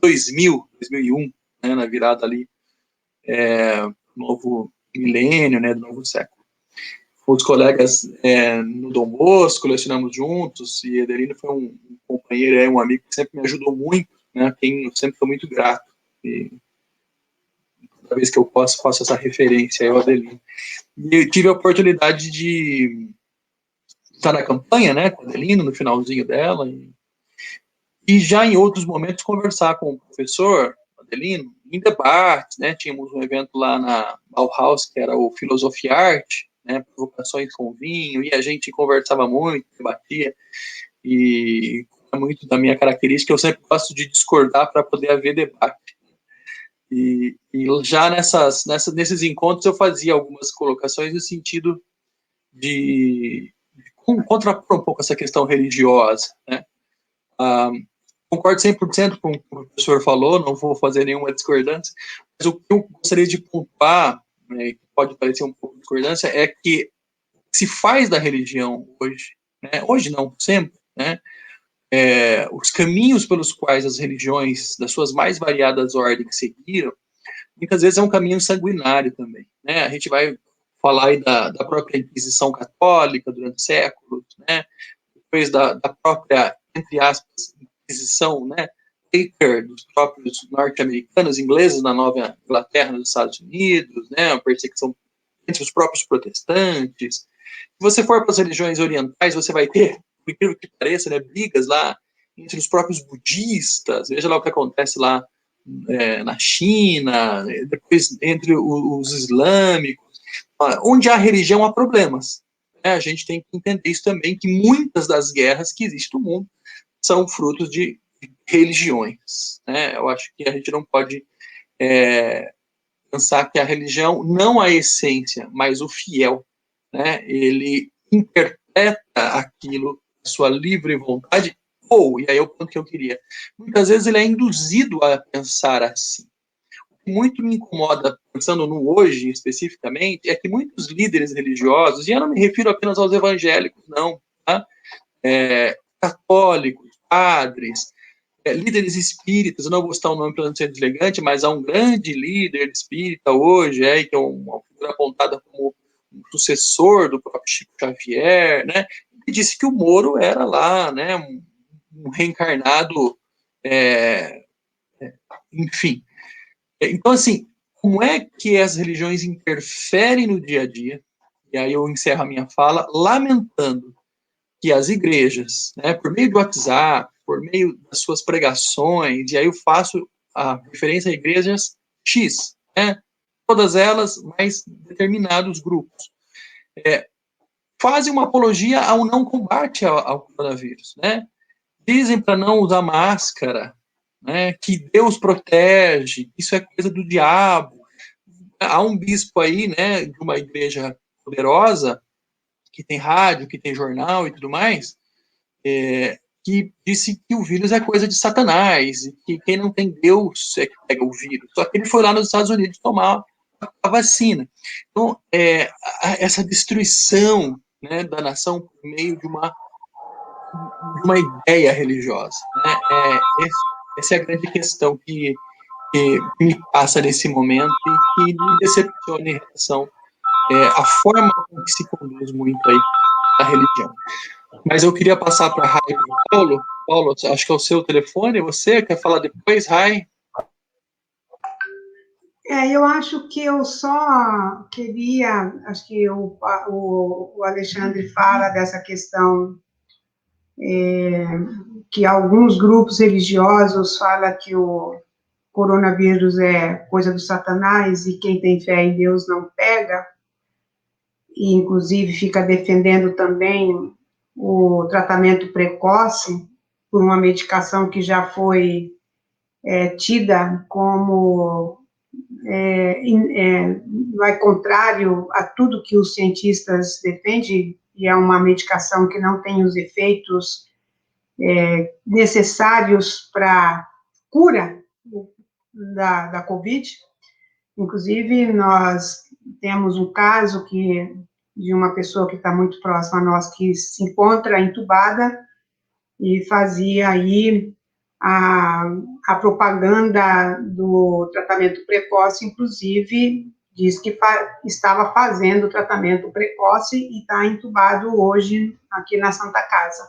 2001, né? Na virada ali, novo milênio, né? Do novo século. Os colegas no Dom Bosco, colecionamos juntos, e Adelino foi um companheiro, um amigo que sempre me ajudou muito, né? Quem eu sempre fui muito grato. E toda vez que eu posso, faço essa referência ao Adelino. E eu tive a oportunidade de estar na campanha, né, com a Adelino, no finalzinho dela, e já em outros momentos conversar com o professor Adelino, em debates, né, tínhamos um evento lá na Bauhaus, que era o Filosofia e Arte, né, provocações com vinho, e a gente conversava muito, debatia, e é muito da minha característica, eu sempre gosto de discordar para poder haver debate. E já nesses encontros eu fazia algumas colocações no sentido de contrapor um pouco essa questão religiosa, né? Concordo 100% com o que o professor falou, não vou fazer nenhuma discordância, mas o que eu gostaria de pontuar, né, que pode parecer um pouco de discordância, é que se faz da religião hoje, né, hoje não, sempre, né, os caminhos pelos quais as religiões, das suas mais variadas ordens, seguiram, muitas vezes é um caminho sanguinário também, né? A gente vai falar aí da própria Inquisição Católica durante séculos, né? Depois da própria, entre aspas, Inquisição, né? Dos próprios norte-americanos, ingleses na Nova Inglaterra, nos Estados Unidos, né? A perseguição entre os próprios protestantes. Se você for para as religiões orientais, você vai ter, por incrível que pareça, né, brigas lá entre os próprios budistas. Veja lá o que acontece lá na China, depois entre os islâmicos. Onde há religião, há problemas. A gente tem que entender isso também, que muitas das guerras que existem no mundo são frutos de religiões. Né? Eu acho que a gente não pode pensar que a religião, não a essência, mas o fiel, né? Ele interpreta aquilo, a sua livre vontade, e aí é o ponto que eu queria, muitas vezes ele é induzido a pensar assim. O que muito me incomoda, pensando no hoje especificamente, é que muitos líderes religiosos, e eu não me refiro apenas aos evangélicos, não, tá? Católicos, padres, líderes espíritas, eu não vou citar o nome para não ser deselegante, mas há um grande líder espírita hoje, que é uma figura apontada como um sucessor do próprio Chico Xavier, né? Que disse que o Moro era lá, né, um reencarnado, enfim. Então, assim, como é que as religiões interferem no dia a dia? E aí eu encerro a minha fala lamentando que as igrejas, né, por meio do WhatsApp, por meio das suas pregações, e aí eu faço a referência a igrejas X, né, todas elas, mais determinados grupos, fazem uma apologia ao não combate ao coronavírus, né? dizem para não usar máscara, né, que Deus protege, isso é coisa do diabo. Há um bispo aí, né, de uma igreja poderosa, que tem rádio, que tem jornal e tudo mais, que disse que o vírus é coisa de Satanás, e que quem não tem Deus é que pega o vírus. Só que ele foi lá nos Estados Unidos tomar a vacina. Então, essa destruição, né, da nação por meio de uma ideia religiosa, né, essa é a grande questão que me passa nesse momento e que me decepciona em relação à forma com que se conduz muito aí a religião. Mas eu queria passar para a Rai e para o Paulo. Paulo, acho que é o seu telefone. Você quer falar depois, Rai? Eu acho que eu só queria, acho que o Alexandre fala dessa questão que alguns grupos religiosos falam que o coronavírus é coisa do Satanás e quem tem fé em Deus não pega, e inclusive fica defendendo também o tratamento precoce por uma medicação que já foi tida como vai contrário a tudo que os cientistas defendem, e é uma medicação que não tem os efeitos necessários para cura da Covid. Inclusive, nós temos um caso de uma pessoa que está muito próxima a nós, que se encontra entubada e fazia aí a propaganda do tratamento precoce, inclusive diz que estava fazendo o tratamento precoce e está entubado hoje aqui na Santa Casa.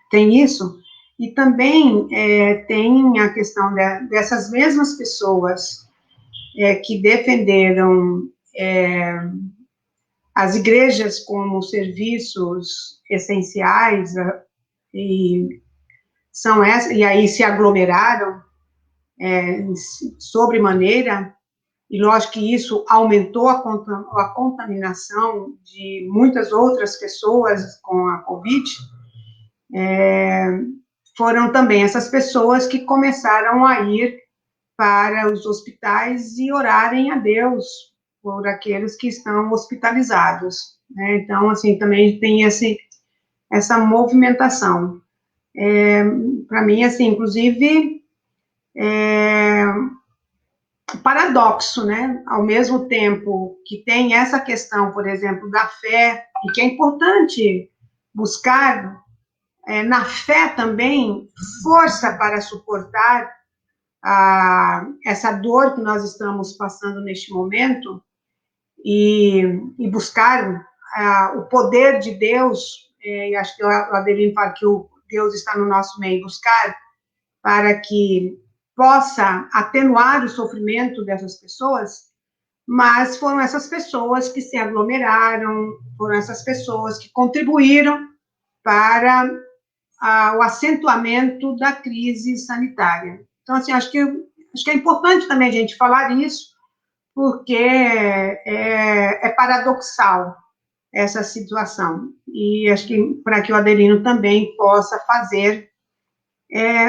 Tem isso, e também tem a questão dessas mesmas pessoas que defenderam as igrejas como serviços essenciais e aí se aglomeraram sobremaneira, e lógico que isso aumentou a contaminação de muitas outras pessoas com a Covid, foram também essas pessoas que começaram a ir para os hospitais e orarem a Deus por aqueles que estão hospitalizados, né? Então, assim, também tem essa movimentação. Para mim, assim, inclusive, paradoxo, né? Ao mesmo tempo que tem essa questão, por exemplo, da fé, e que é importante buscar, na fé também, força para suportar essa dor que nós estamos passando neste momento, e buscar o poder de Deus, e acho que o Adelino fala que o Deus está no nosso meio, buscar para que possa atenuar o sofrimento dessas pessoas, mas foram essas pessoas que se aglomeraram, foram essas pessoas que contribuíram para o acentuamento da crise sanitária. Então, assim, acho que é importante também a gente falar isso, porque é paradoxal essa situação. E acho que para que o Adelino também possa fazer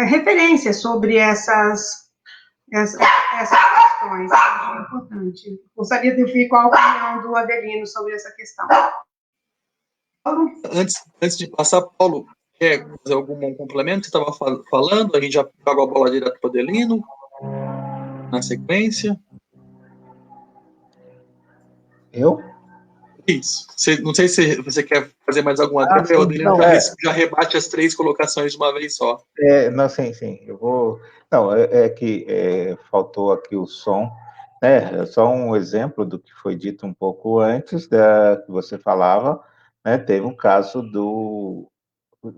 referência sobre essas questões. É importante. Gostaria de ouvir qual a opinião do Adelino sobre essa questão. Paulo? Antes de passar, Paulo, quer fazer algum complemento? Você estava falando, a gente já joga a bola direto para o Adelino, na sequência. Eu? Isso. Não sei se você quer fazer mais alguma coisa. o Adelino já rebate as 3 colocações de uma vez só. Não, sim. Eu vou... Não, que faltou aqui o som. É só um exemplo do que foi dito um pouco antes que você falava, né? Teve um caso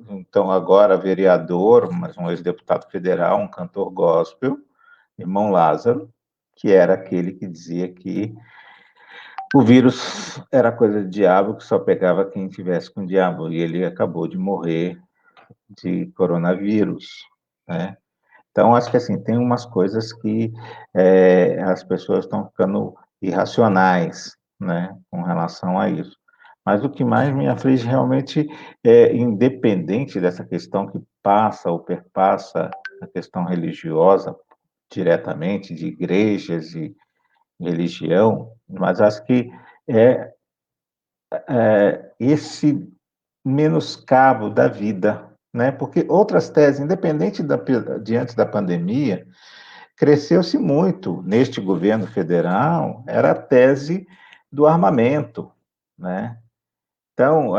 então, agora vereador, mas um ex-deputado federal, um cantor gospel, irmão Lázaro, que era aquele que dizia que o vírus era coisa de diabo, que só pegava quem tivesse com o diabo, e ele acabou de morrer de coronavírus, né? Então, acho que, assim, tem umas coisas que as pessoas estão ficando irracionais, né, com relação a isso. Mas o que mais me aflige realmente é, independente dessa questão que passa ou perpassa a questão religiosa diretamente, de igrejas e religião, mas acho que é, esse menoscabo da vida, né? Porque outras teses, diante da pandemia, cresceu-se muito neste governo federal, era a tese do armamento, né? Então,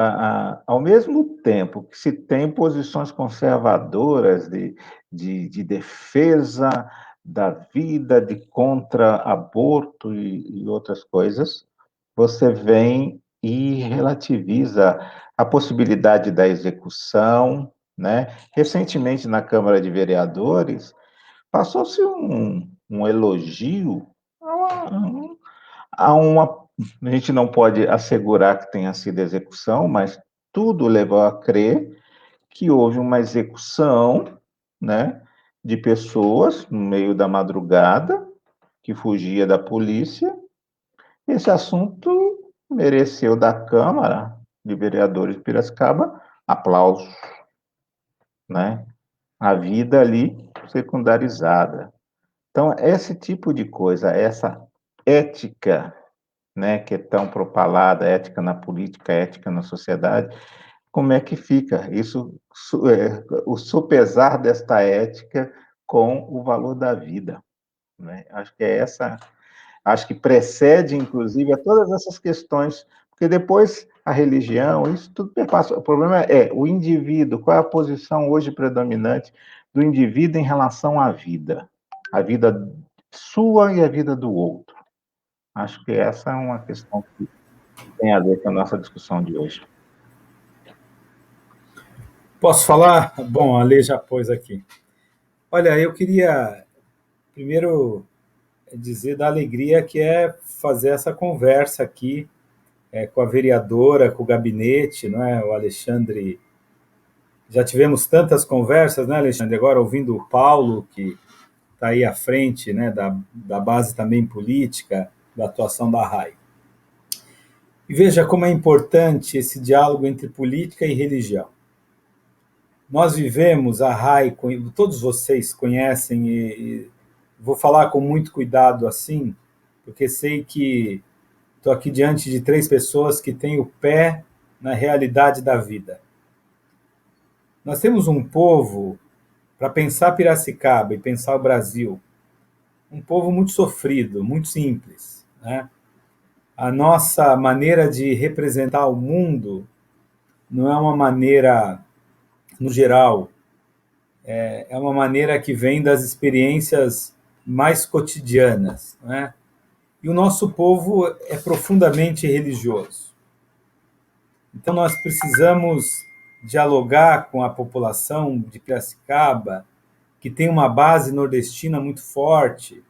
ao mesmo tempo que se tem posições conservadoras de defesa da vida, de contra aborto e outras coisas, você vem e relativiza a possibilidade da execução, né? Recentemente, na Câmara de Vereadores, passou-se um elogio a a gente não pode assegurar que tenha sido execução, mas tudo levou a crer que houve uma execução, né, de pessoas no meio da madrugada, que fugia da polícia. Esse assunto mereceu da Câmara de Vereadores de Piracicaba aplausos, né? A vida ali secundarizada. Então, esse tipo de coisa, essa ética, né, que é tão propalada, ética na política, ética na sociedade, como é que fica isso, o sopesar desta ética com o valor da vida, né? Acho que é essa, acho que precede, inclusive, a todas essas questões, porque depois a religião, isso tudo perpassa. O problema é o indivíduo, qual é a posição hoje predominante do indivíduo em relação à vida? A vida sua e a vida do outro. Acho que essa é uma questão que tem a ver com a nossa discussão de hoje. Posso falar? Bom, a Lê já pôs aqui. Olha, eu queria primeiro dizer da alegria que é fazer essa conversa aqui com a vereadora, com o gabinete, não é? O Alexandre. Já tivemos tantas conversas, né, Alexandre? Agora ouvindo o Paulo, que está aí à frente, né, da base também política, da atuação da RAI. E veja como é importante esse diálogo entre política e religião. Nós vivemos, a RAI, todos vocês conhecem, e vou falar com muito cuidado assim, porque sei que estou aqui diante de 3 pessoas que têm o pé na realidade da vida. Nós temos um povo, para pensar Piracicaba e pensar o Brasil, um povo muito sofrido, muito simples, né? A nossa maneira de representar o mundo não é uma maneira, no geral, é uma maneira que vem das experiências mais cotidianas, né? E o nosso povo é profundamente religioso. Então nós precisamos dialogar com a população de Piracicaba, que tem uma base nordestina muito forte,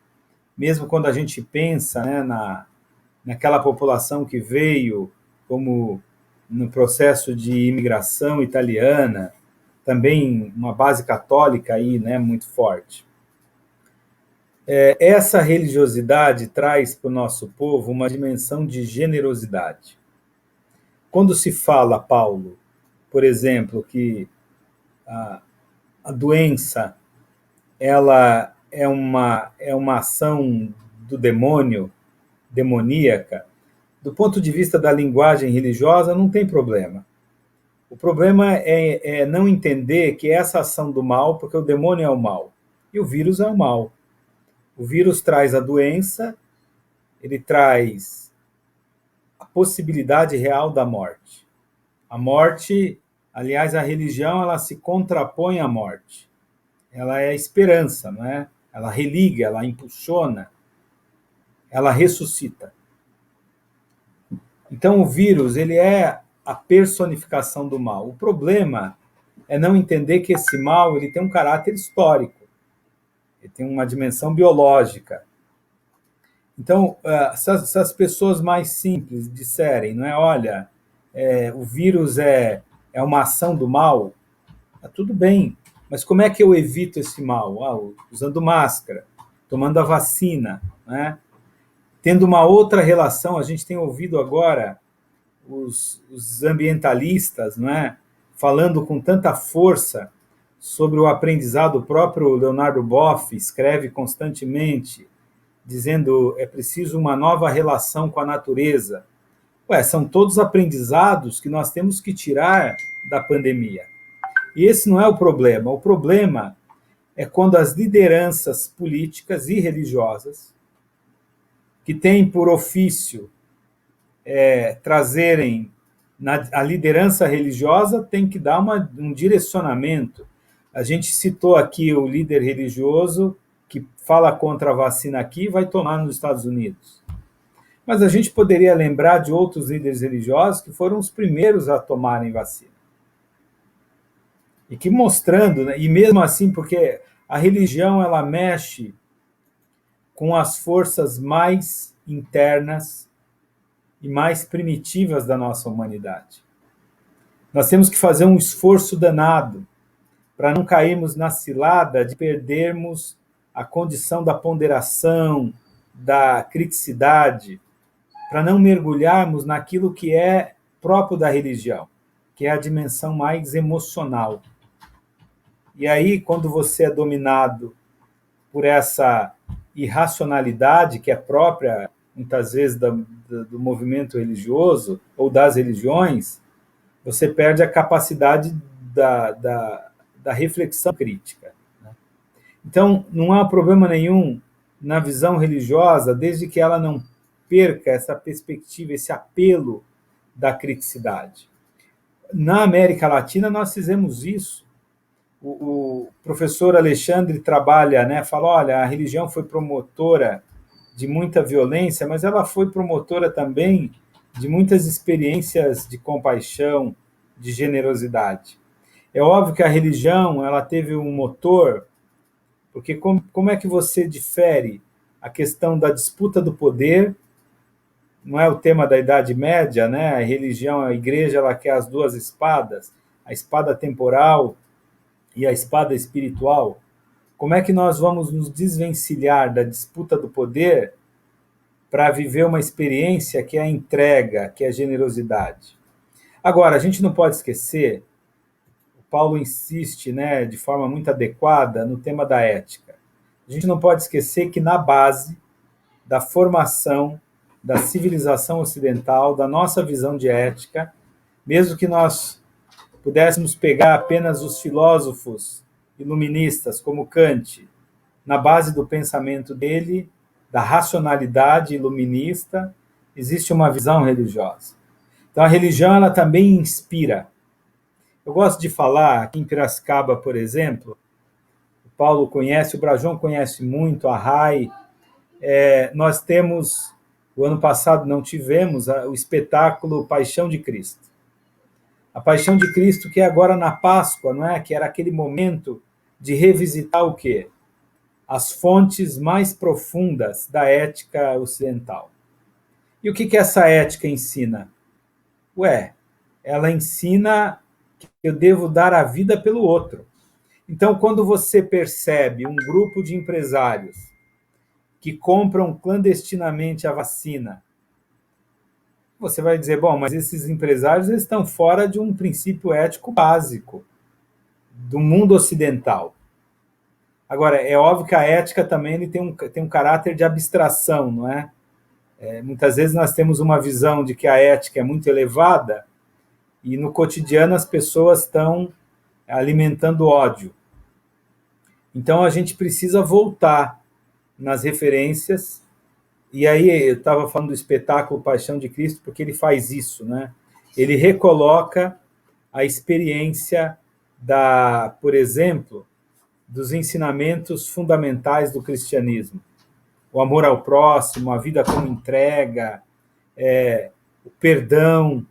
mesmo quando a gente pensa, né, naquela população que veio como no processo de imigração italiana, também uma base católica aí, né, muito forte. Essa religiosidade traz para o nosso povo uma dimensão de generosidade. Quando se fala, Paulo, por exemplo, que a doença ela é uma ação do demônio, demoníaca, do ponto de vista da linguagem religiosa, não tem problema. O problema é não entender que essa ação do mal, porque o demônio é o mal, e o vírus é o mal. O vírus traz a doença, ele traz a possibilidade real da morte. A morte, aliás, a religião, ela se contrapõe à morte. Ela é a esperança, não é? Ela religa, ela impulsiona, ela ressuscita. Então o vírus, ele é a personificação do mal. O problema é não entender que esse mal, ele tem um caráter histórico. Ele tem uma dimensão biológica. Então, se as pessoas mais simples disserem, não é, olha, o vírus é uma ação do mal, tá tudo bem, mas como é que eu evito esse mal? Usando máscara, tomando a vacina, né? Tendo uma outra relação, a gente tem ouvido agora os ambientalistas, não é? Falando com tanta força sobre o aprendizado. O próprio Leonardo Boff escreve constantemente, dizendo é preciso uma nova relação com a natureza. São todos aprendizados que nós temos que tirar da pandemia. E esse não é o problema. O problema é quando as lideranças políticas e religiosas, que têm por ofício trazerem a liderança religiosa, tem que dar um direcionamento. A gente citou aqui o líder religioso que fala contra a vacina aqui e vai tomar nos Estados Unidos. Mas a gente poderia lembrar de outros líderes religiosos que foram os primeiros a tomarem vacina. E que mostrando, né, e mesmo assim, porque a religião ela mexe com as forças mais internas e mais primitivas da nossa humanidade. Nós temos que fazer um esforço danado para não cairmos na cilada de perdermos a condição da ponderação, da criticidade, para não mergulharmos naquilo que é próprio da religião, que é a dimensão mais emocional. E aí, quando você é dominado por essa irracionalidade que é própria, muitas vezes, do movimento religioso ou das religiões, você perde a capacidade da reflexão crítica. Né? Então, não há problema nenhum na visão religiosa, desde que ela não perca essa perspectiva, esse apelo da criticidade. Na América Latina, nós fizemos isso. O professor Alexandre trabalha, né, fala, olha, a religião foi promotora de muita violência, mas ela foi promotora também de muitas experiências de compaixão, de generosidade. É óbvio que a religião ela teve um motor, porque como é que você difere a questão da disputa do poder? Não é o tema da Idade Média, né? A religião, a igreja, ela quer as duas espadas, a espada temporal e a espada espiritual. Como é que nós vamos nos desvencilhar da disputa do poder para viver uma experiência que é a entrega, que é a generosidade? Agora, a gente não pode esquecer, o Paulo insiste, né, de forma muito adequada no tema da ética. A gente não pode esquecer que na base da formação da civilização ocidental, da nossa visão de ética, mesmo que nós pudéssemos pegar apenas os filósofos iluministas, como Kant, na base do pensamento dele, da racionalidade iluminista, existe uma visão religiosa. Então, a religião ela também inspira. Eu gosto de falar, aqui em Piracicaba, por exemplo, o Paulo conhece, o Brajon conhece muito, a RAI, nós temos, o ano passado não tivemos, o espetáculo Paixão de Cristo. A Paixão de Cristo, que é agora na Páscoa, não é? Que era aquele momento de revisitar o quê? As fontes mais profundas da ética ocidental. E o que essa ética ensina? Ela ensina que eu devo dar a vida pelo outro. Então, quando você percebe um grupo de empresários que compram clandestinamente a vacina, você vai dizer, bom, mas esses empresários eles estão fora de um princípio ético básico do mundo ocidental. Agora, é óbvio que a ética também ele tem um caráter de abstração, não é? Muitas vezes nós temos uma visão de que a ética é muito elevada e no cotidiano as pessoas estão alimentando ódio. Então a gente precisa voltar nas referências. E aí eu estava falando do espetáculo Paixão de Cristo porque ele faz isso, né? Ele recoloca a experiência por exemplo, dos ensinamentos fundamentais do cristianismo. O amor ao próximo, a vida como entrega, o perdão,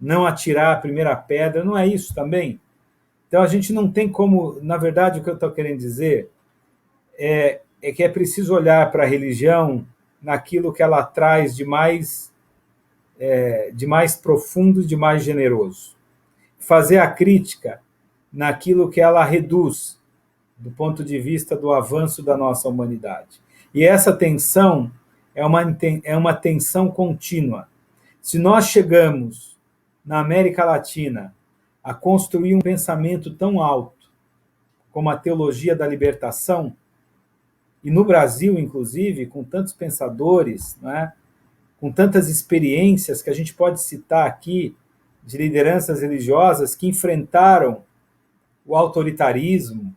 não atirar a primeira pedra, não é isso também? Então a gente não tem como, na verdade o que eu estou querendo dizer é que é preciso olhar para a religião naquilo que ela traz de mais profundo e de mais generoso. Fazer a crítica naquilo que ela reduz do ponto de vista do avanço da nossa humanidade. E essa tensão é uma tensão contínua. Se nós chegamos, na América Latina, a construir um pensamento tão alto como a teologia da libertação, e no Brasil, inclusive, com tantos pensadores, né, com tantas experiências que a gente pode citar aqui, de lideranças religiosas que enfrentaram o autoritarismo,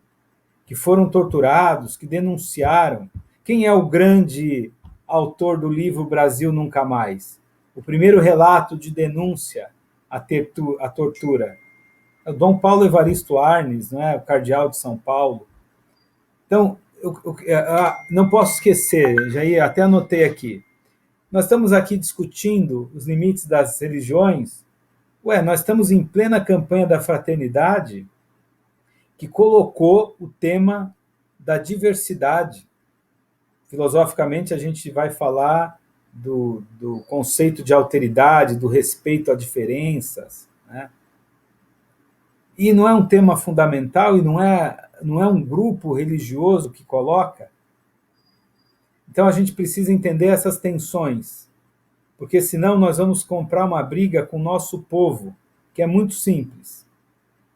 que foram torturados, que denunciaram. Quem é o grande autor do livro Brasil Nunca Mais? O primeiro relato de denúncia à tortura. É o Dom Paulo Evaristo Arnes, né, o cardeal de São Paulo. Então, eu não posso esquecer, já até anotei aqui, nós estamos aqui discutindo os limites das religiões. Nós estamos em plena campanha da fraternidade, que colocou o tema da diversidade. Filosoficamente, a gente vai falar do conceito de alteridade, do respeito a diferenças, né? E não é um tema fundamental, e não é um grupo religioso que coloca. Então, a gente precisa entender essas tensões, porque senão nós vamos comprar uma briga com o nosso povo, que é muito simples,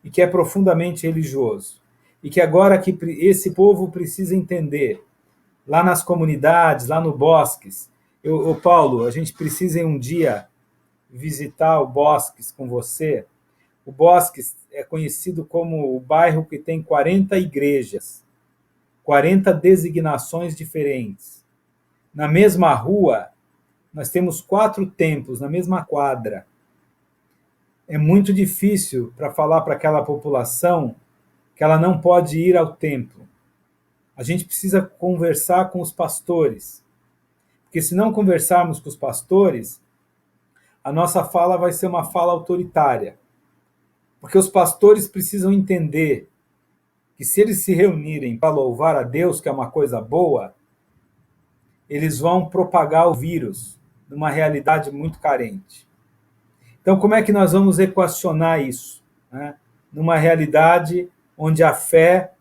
e que é profundamente religioso, e que agora que esse povo precisa entender, lá nas comunidades, lá no Bosques. Paulo, a gente precisa um dia visitar o Bosques com você. O Bosques é conhecido como o bairro que tem 40 igrejas, 40 designações diferentes. Na mesma rua, nós temos 4 templos, na mesma quadra. É muito difícil para falar para aquela população que ela não pode ir ao templo. A gente precisa conversar com os pastores, porque se não conversarmos com os pastores, a nossa fala vai ser uma fala autoritária, porque os pastores precisam entender que se eles se reunirem para louvar a Deus, que é uma coisa boa, eles vão propagar o vírus numa realidade muito carente. Então, como é que nós vamos equacionar isso, né? Numa realidade onde a fé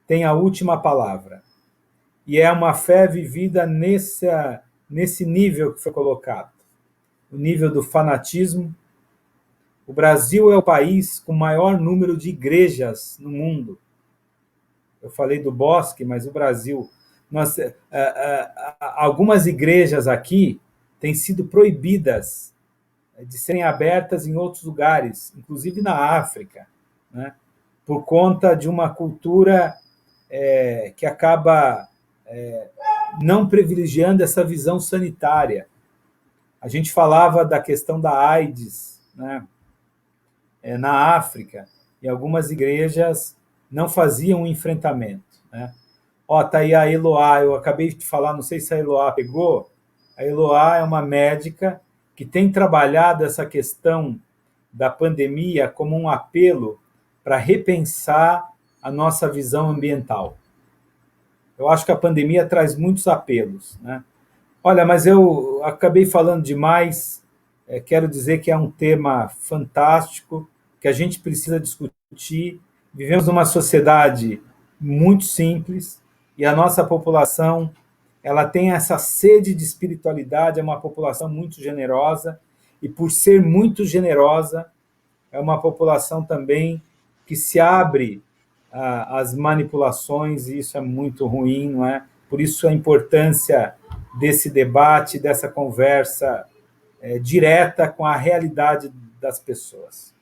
tem a última palavra. E é uma fé vivida nesse nível que foi colocado. O nível do fanatismo. O Brasil é o país com o maior número de igrejas no mundo. Eu falei do Bosque, mas o Brasil... algumas igrejas aqui têm sido proibidas de serem abertas em outros lugares, inclusive na África, né? Por conta de uma cultura que acaba não privilegiando essa visão sanitária. A gente falava da questão da AIDS, né? Na África, e algumas igrejas não faziam um enfrentamento, né? Tá aí a Eloá, eu acabei de falar, não sei se a Eloá pegou. A Eloá é uma médica que tem trabalhado essa questão da pandemia como um apelo para repensar a nossa visão ambiental. Eu acho que a pandemia traz muitos apelos, né? Olha, mas eu acabei falando demais. Quero dizer que é um tema fantástico, que a gente precisa discutir. Vivemos numa sociedade muito simples e a nossa população, ela tem essa sede de espiritualidade, é uma população muito generosa, e por ser muito generosa, é uma população também que se abre às manipulações, e isso é muito ruim, não é? Por isso a importância desse debate, dessa conversa direta com a realidade das pessoas.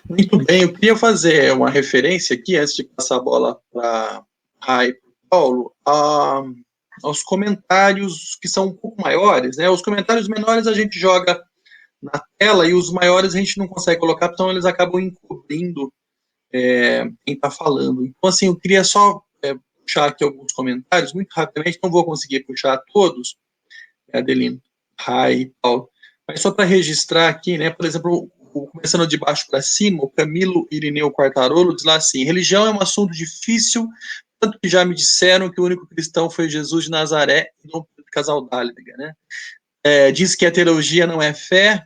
Muito bem, eu queria fazer uma referência aqui, antes de passar a bola para Rai e Paulo, aos comentários que são um pouco maiores, né? Os comentários menores a gente joga na tela e os maiores a gente não consegue colocar, então eles acabam encobrindo quem está falando. Então, assim, eu queria só puxar aqui alguns comentários, muito rapidamente, não vou conseguir puxar todos, Adelino, Rai e Paulo, mas só para registrar aqui, né? Por exemplo, começando de baixo para cima, o Camilo Irineu Quartarolo diz lá assim: religião é um assunto difícil, tanto que já me disseram que o único cristão foi Jesus de Nazaré e não Pedro Casaldáliga, né? Diz que a teologia não é fé.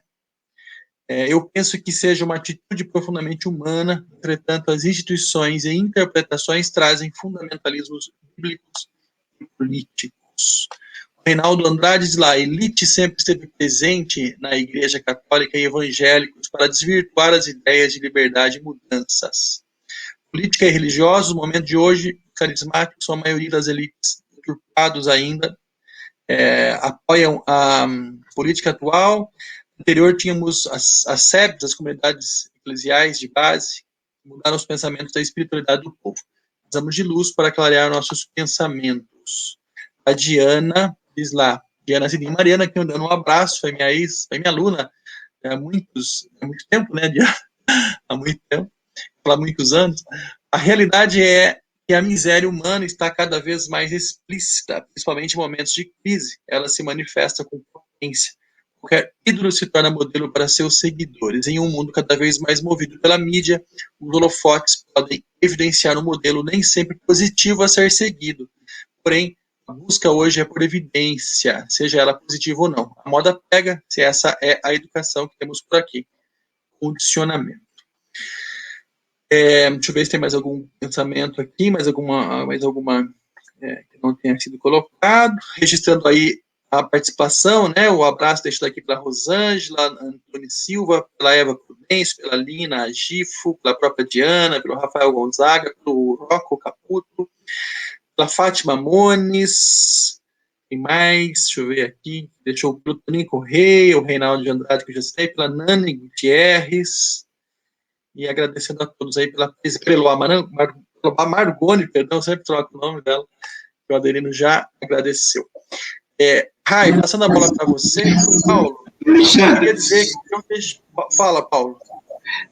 Eu penso que seja uma atitude profundamente humana, entretanto, as instituições e interpretações trazem fundamentalismos bíblicos e políticos. Reinaldo Andrade diz lá, elite sempre esteve presente na Igreja Católica e evangélicos para desvirtuar as ideias de liberdade e mudanças. Política e religiosos, no momento de hoje, carismáticos são a maioria das elites, deturpados ainda, apoiam a política atual. No anterior tínhamos as SEBs, as comunidades eclesiais de base, que mudaram os pensamentos da espiritualidade do povo. Precisamos de luz para clarear nossos pensamentos. A Diana diz lá, Diana Cidinha Mariana, que eu dando um abraço, foi minha ex, foi minha aluna há muito tempo, né, Diana? Há muito tempo, há muitos anos. A realidade é que a miséria humana está cada vez mais explícita, principalmente em momentos de crise. Ela se manifesta com potência. Qualquer ídolo se torna modelo para seus seguidores. Em um mundo cada vez mais movido pela mídia, os holofotes podem evidenciar um modelo nem sempre positivo a ser seguido. Porém, a busca hoje é por evidência, seja ela positiva ou não. A moda pega, se essa é a educação que temos por aqui. Condicionamento. Deixa eu ver se tem mais algum pensamento aqui, mais alguma que não tenha sido colocado. Registrando aí a participação, né? O abraço deixado aqui pela Rosângela, Antônio Silva, pela Eva Prudêncio, pela Lina Gifo, pela própria Diana, pelo Rafael Gonzaga, pelo Rocco Caputo, pela Fátima Mones, e mais, deixa eu ver aqui, deixou pelo Toninho Correia, o Reinaldo de Andrade, que eu já citei, pela Nani Gutierrez, e agradecendo a todos aí pelo Margone, perdão, sempre troco o nome dela, que o Adelino já agradeceu. Rai, passando a bola para você, Paulo, eu queria dizer que fala, Paulo.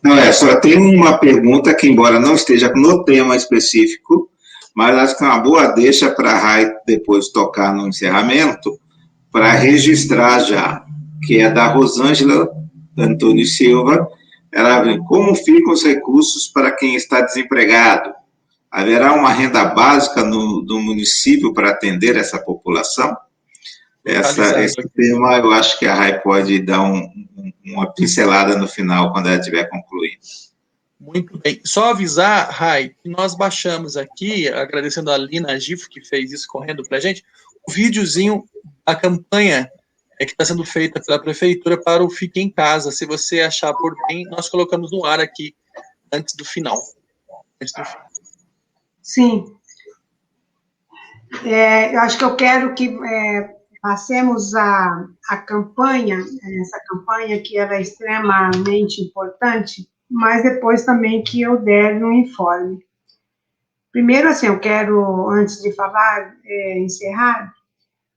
Não, só tem uma pergunta que, embora não esteja no tema específico, mas acho que é uma boa deixa para a Rai depois tocar no encerramento, para registrar já, que é da Rosângela Antônio Silva. Ela vem, como ficam os recursos para quem está desempregado? Haverá uma renda básica do município para atender essa população? Esse tema, eu acho que a Rai pode dar uma pincelada no final, quando ela estiver concluindo. Muito bem. Só avisar, Rai, que nós baixamos aqui, agradecendo a Lina Gifo, que fez isso correndo para a gente, o videozinho da campanha que está sendo feita pela Prefeitura para o Fique em Casa. Se você achar por bem, nós colocamos no ar aqui, antes do final. Sim. Eu acho que eu quero que passemos a campanha, essa campanha que ela é extremamente importante, mas depois também que eu der um informe. Primeiro, assim, eu quero, antes de falar, encerrar,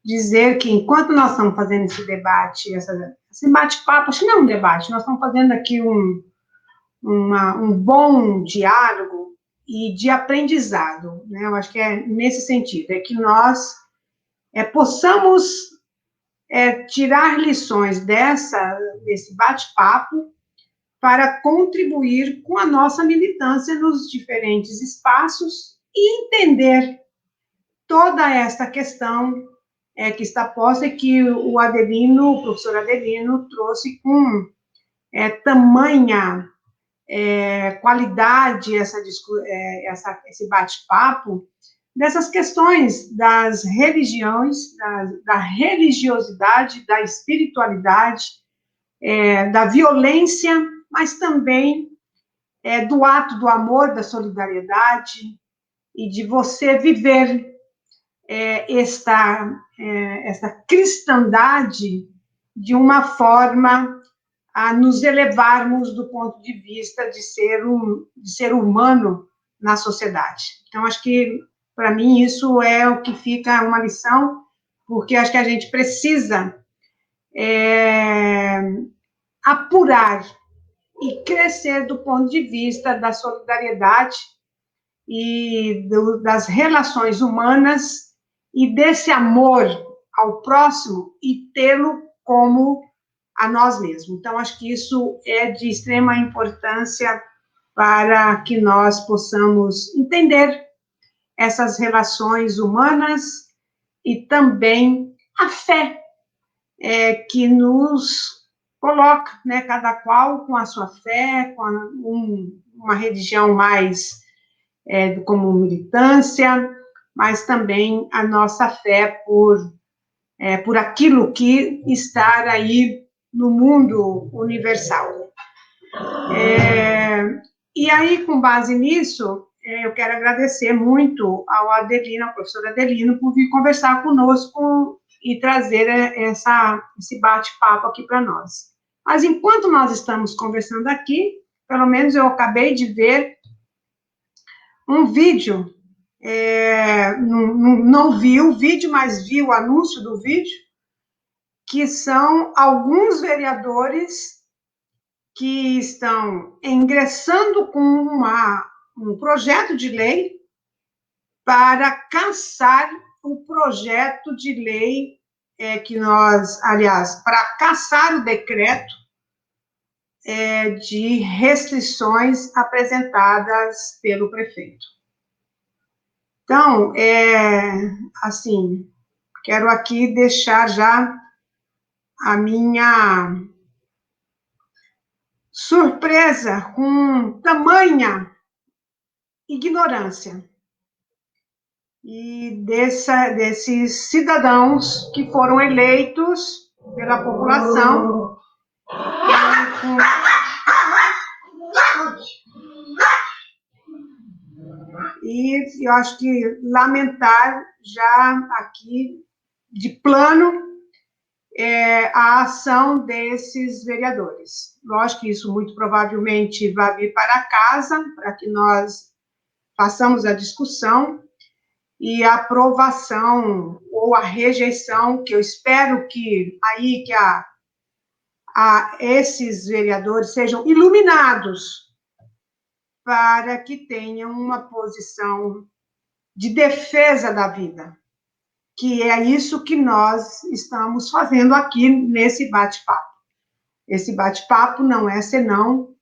dizer que enquanto nós estamos fazendo esse debate, esse bate-papo, acho que não é um debate, nós estamos fazendo aqui um bom diálogo e de aprendizado, né? Eu acho que é nesse sentido, é que nós possamos tirar lições desse bate-papo para contribuir com a nossa militância nos diferentes espaços e entender toda essa questão que está posta e que o professor Adelino, trouxe com tamanha qualidade esse bate-papo, dessas questões das religiões, da religiosidade, da espiritualidade, da violência, mas também do ato do amor, da solidariedade, e de você viver esta cristandade de uma forma a nos elevarmos do ponto de vista de ser humano na sociedade. Então, acho que, para mim, isso é o que fica uma lição, porque acho que a gente precisa apurar e crescer do ponto de vista da solidariedade e das relações humanas e desse amor ao próximo e tê-lo como a nós mesmos. Então, acho que isso é de extrema importância para que nós possamos entender essas relações humanas e também a fé que nos coloca, né, cada qual com a sua fé, com uma religião mais como militância, mas também a nossa fé por por aquilo que está aí no mundo universal. E aí, com base nisso, eu quero agradecer muito ao Adelino, ao professor Adelino, por vir conversar conosco e trazer esse bate-papo aqui para nós. Mas enquanto nós estamos conversando aqui, pelo menos eu acabei de ver um vídeo, não vi o vídeo, mas vi o anúncio do vídeo, que são alguns vereadores que estão ingressando com um projeto de lei para cassar o projeto de lei para cassar o decreto de restrições apresentadas pelo prefeito. Então, assim, quero aqui deixar já a minha surpresa com tamanha ignorância e desses cidadãos que foram eleitos pela população e eu acho que lamentar já aqui de plano a ação desses vereadores. Lógico que isso muito provavelmente vai vir para casa, para que nós façamos a discussão e a aprovação ou a rejeição, que eu espero que esses vereadores sejam iluminados para que tenham uma posição de defesa da vida, que é isso que nós estamos fazendo aqui nesse bate-papo. Esse bate-papo não é senão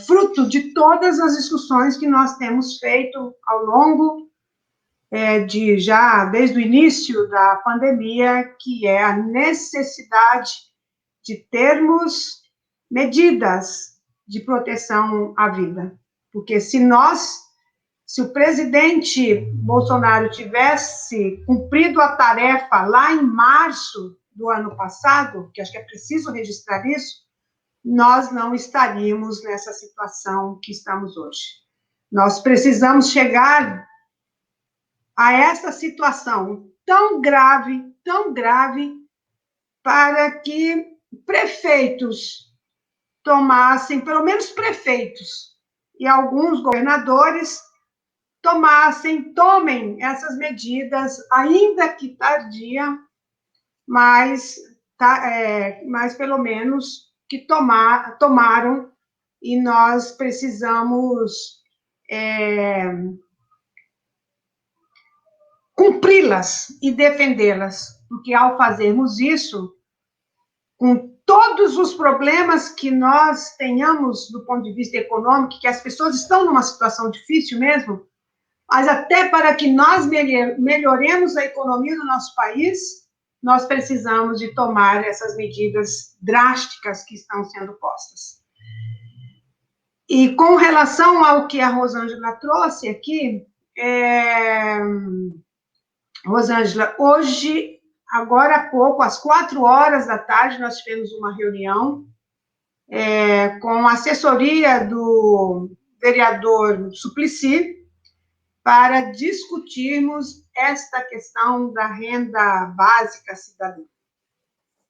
fruto de todas as discussões que nós temos feito ao longo desde o início da pandemia, que é a necessidade de termos medidas de proteção à vida. Porque se o presidente Bolsonaro tivesse cumprido a tarefa lá em março do ano passado, que acho que é preciso registrar isso, nós não estaríamos nessa situação que estamos hoje. Nós precisamos chegar a essa situação tão grave, para que prefeitos tomassem, pelo menos prefeitos e alguns governadores tomem essas medidas, ainda que tardia, mas pelo menos que tomaram, e nós precisamos cumpri-las e defendê-las, porque ao fazermos isso, com todos os problemas que nós tenhamos do ponto de vista econômico, que as pessoas estão numa situação difícil mesmo, mas até para que nós melhoremos a economia do nosso país, nós precisamos de tomar essas medidas drásticas que estão sendo postas. E com relação ao que a Rosângela trouxe aqui, Rosângela, hoje, agora há pouco, às 16h, nós tivemos uma reunião com a assessoria do vereador Suplicy para discutirmos esta questão da renda básica cidadã.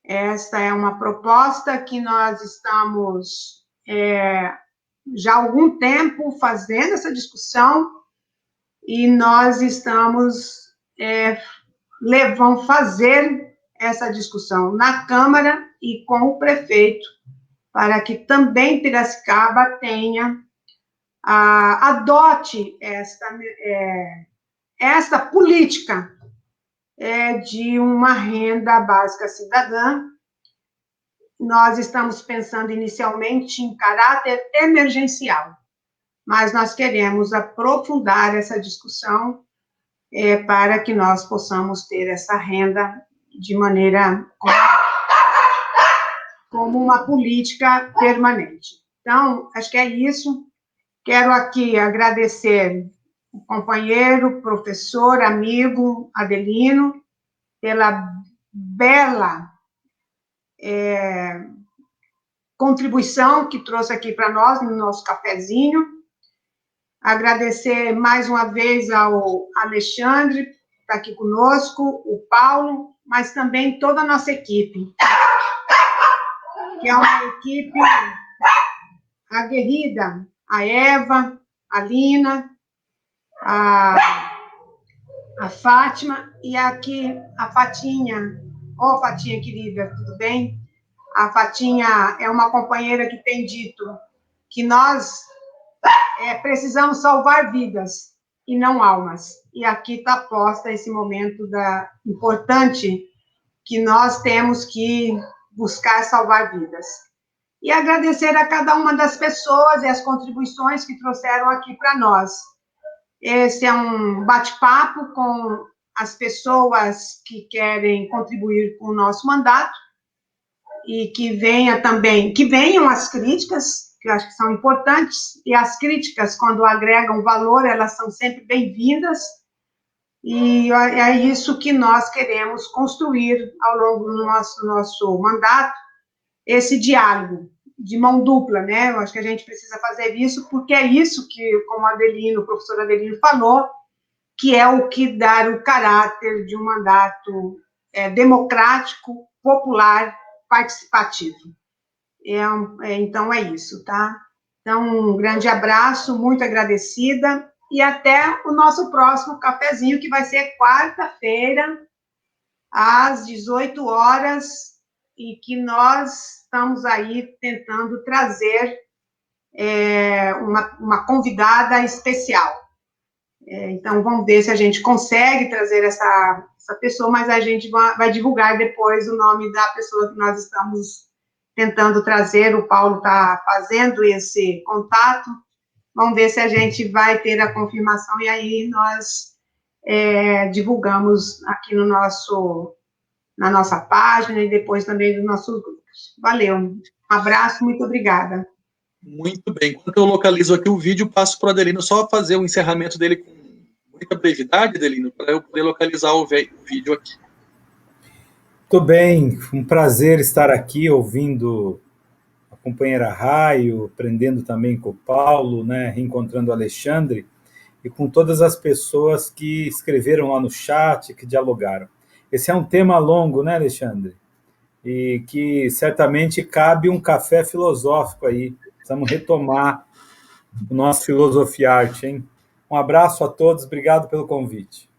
Esta é uma proposta que nós estamos já há algum tempo fazendo essa discussão e nós vamos fazer essa discussão na Câmara e com o prefeito, para que também Piracicaba adote esta política de uma renda básica cidadã. Nós estamos pensando inicialmente em caráter emergencial, mas nós queremos aprofundar essa discussão para que nós possamos ter essa renda de maneira como uma política permanente. Então, acho que é isso. Quero aqui agradecer o companheiro, professor, amigo Adelino, pela bela contribuição que trouxe aqui para nós, no nosso cafezinho. Agradecer mais uma vez ao Alexandre, que está aqui conosco, o Paulo, mas também toda a nossa equipe, que é uma equipe aguerrida, a Eva, a Lina, a Fátima e aqui a Fatinha. Ô, Fatinha querida, tudo bem? A Fatinha é uma companheira que tem dito que nós precisamos salvar vidas e não almas. E aqui está posta esse momento importante que nós temos que buscar salvar vidas. E agradecer a cada uma das pessoas e as contribuições que trouxeram aqui para nós. Esse é um bate-papo com as pessoas que querem contribuir com o nosso mandato e que venham as críticas, que eu acho que são importantes, e as críticas, quando agregam valor, elas são sempre bem-vindas, e é isso que nós queremos construir ao longo do nosso mandato, esse diálogo de mão dupla, né? Eu acho que a gente precisa fazer isso, porque é isso que, como o professor Adelino falou, que é o que dá o caráter de um mandato democrático, popular, participativo. Então, é isso, tá? Então, um grande abraço, muito agradecida, e até o nosso próximo cafezinho, que vai ser quarta-feira, às 18 horas, e que nós estamos aí tentando trazer uma convidada especial. Então, vamos ver se a gente consegue trazer essa pessoa, mas a gente vai divulgar depois o nome da pessoa que nós estamos tentando trazer. O Paulo está fazendo esse contato. Vamos ver se a gente vai ter a confirmação, e aí nós divulgamos aqui na nossa página e depois também nos nossos grupos. Valeu. Um abraço, muito obrigada. Muito bem. Enquanto eu localizo aqui o vídeo, passo para o Adelino só fazer o encerramento dele com muita brevidade, Adelino, para eu poder localizar o vídeo aqui. Muito bem, um prazer estar aqui ouvindo a companheira Raio, aprendendo também com o Paulo, né, reencontrando o Alexandre, e com todas as pessoas que escreveram lá no chat, que dialogaram. Esse é um tema longo, né, Alexandre? E que certamente cabe um café filosófico aí. Precisamos retomar o nosso Filosofia Arte, hein? Um abraço a todos, obrigado pelo convite.